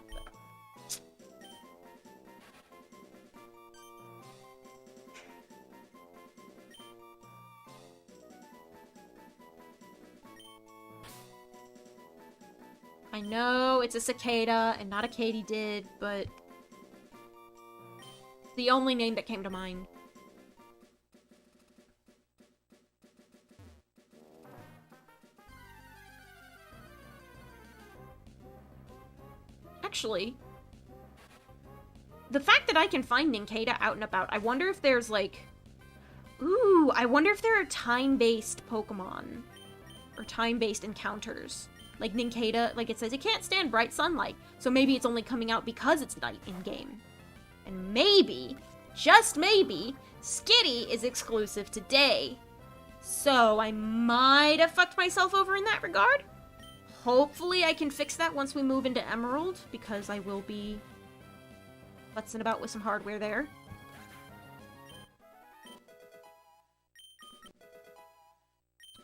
I know it's a cicada and not a katydid, but the only name that came to mind. Actually, the fact that I can find Nincada out and about, I wonder if there's like... Ooh, I wonder if there are time-based Pokemon. Or time-based encounters. Like Nincada, like it says, it can't stand bright sunlight. So maybe it's only coming out because it's night in-game. And maybe, just maybe, Skitty is exclusive to day. So I might have fucked myself over in that regard. Hopefully I can fix that once we move into Emerald, because I will be futzing about with some hardware there.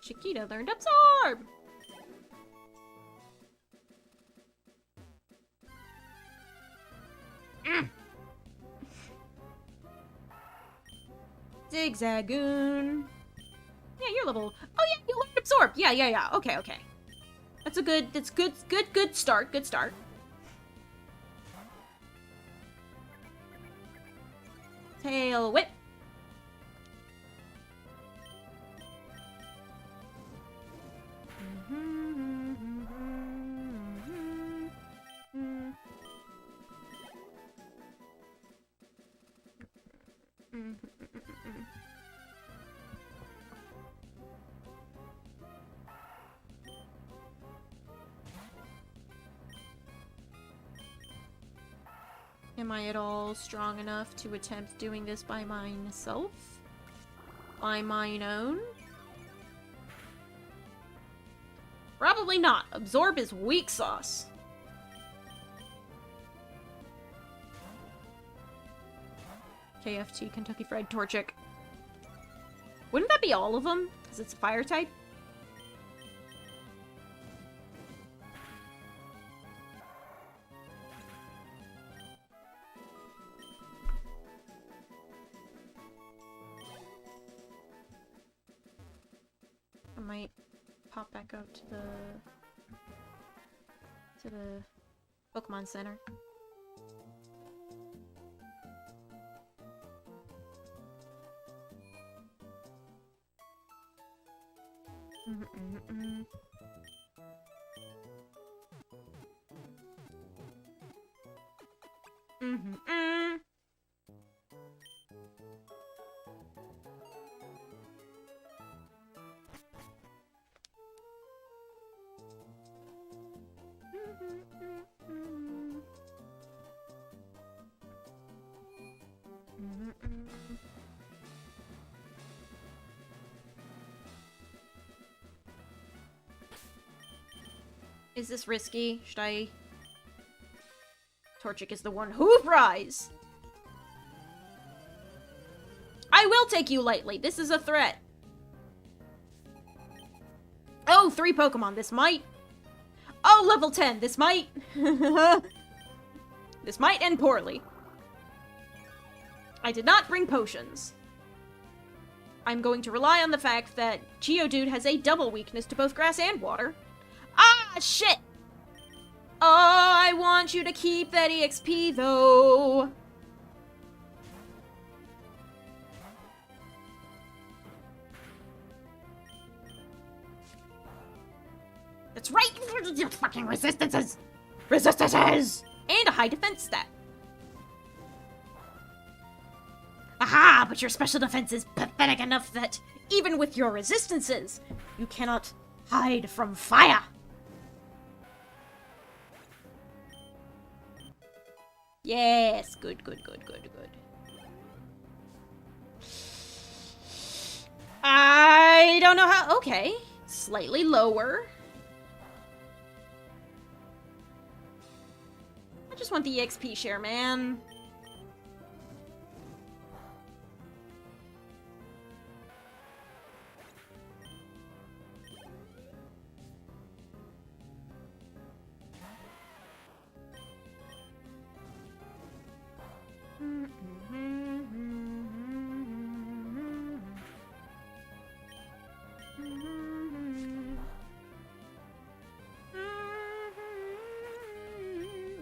Chiquita learned Absorb! Zigzagoon. Yeah, you're level... Oh yeah, you learned Absorb! Yeah. Okay. That's a good... That's good start. Good start. Tail Whip. Am I at all strong enough to attempt doing this by myself? By mine own? Probably not. Absorb is weak sauce. KFT, Kentucky Fried Torchic. Wouldn't that be all of them? Because it's a fire type? I might pop back out to the Pokemon Center. Is this risky? Should I... Torchic is the one. Hoof Rise! I will take you lightly. This is a threat. Oh, 3 Pokemon. This might... Oh, level 10. This might... This might end poorly. I did not bring potions. I'm going to rely on the fact that Geodude has a double weakness to both grass and water. Ah, shit! Oh, I want you to keep that EXP, though. That's right! Fucking resistances! Resistances! And a high defense stat. Aha! But your special defense is pathetic enough that, even with your resistances, you cannot hide from fire! Yes, good. I don't know how... Okay. Slightly lower. I just want the XP share, man.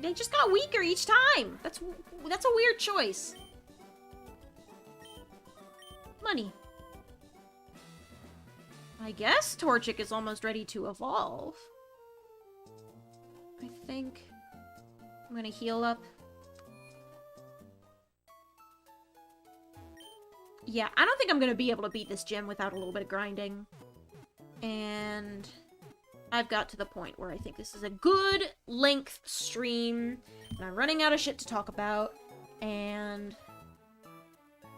They just got weaker each time. That's a weird choice. Money. I guess Torchic is almost ready to evolve. I think I'm gonna heal up. Yeah, I don't think I'm gonna be able to beat this gym without a little bit of grinding. And I've got to the point where I think this is a good length stream, and I'm running out of shit to talk about, and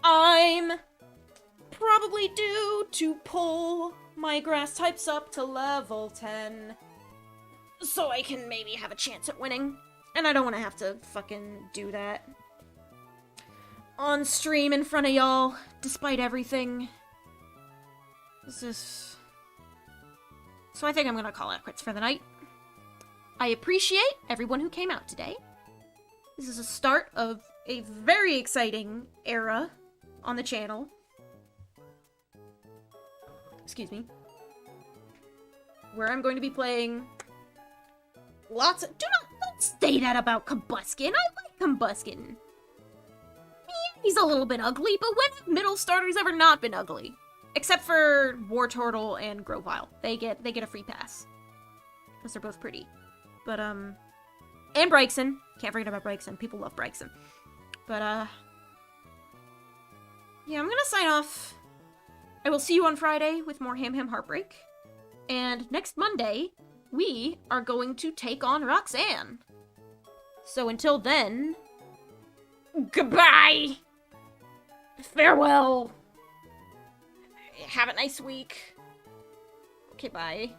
I'm probably due to pull my grass types up to level 10, so I can maybe have a chance at winning, and I don't want to have to fucking do that on stream in front of y'all, despite everything. This is... So I think I'm gonna call it quits for the night. I appreciate everyone who came out today. This is a start of a very exciting era on the channel. Excuse me. Where I'm going to be playing lots of... Don't say that about Combuskin. I like Combuskin. Yeah, he's a little bit ugly, but when have middle starters ever not been ugly? Except for War Turtle and Grovyle. They get a free pass. Because they're both pretty. But, and Brykson. Can't forget about Brykson. People love Brykson. But, yeah, I'm gonna sign off. I will see you on Friday with more Ham Ham Heartbreak. And next Monday, we are going to take on Roxanne. So until then, goodbye! Farewell! Have a nice week. Okay, bye.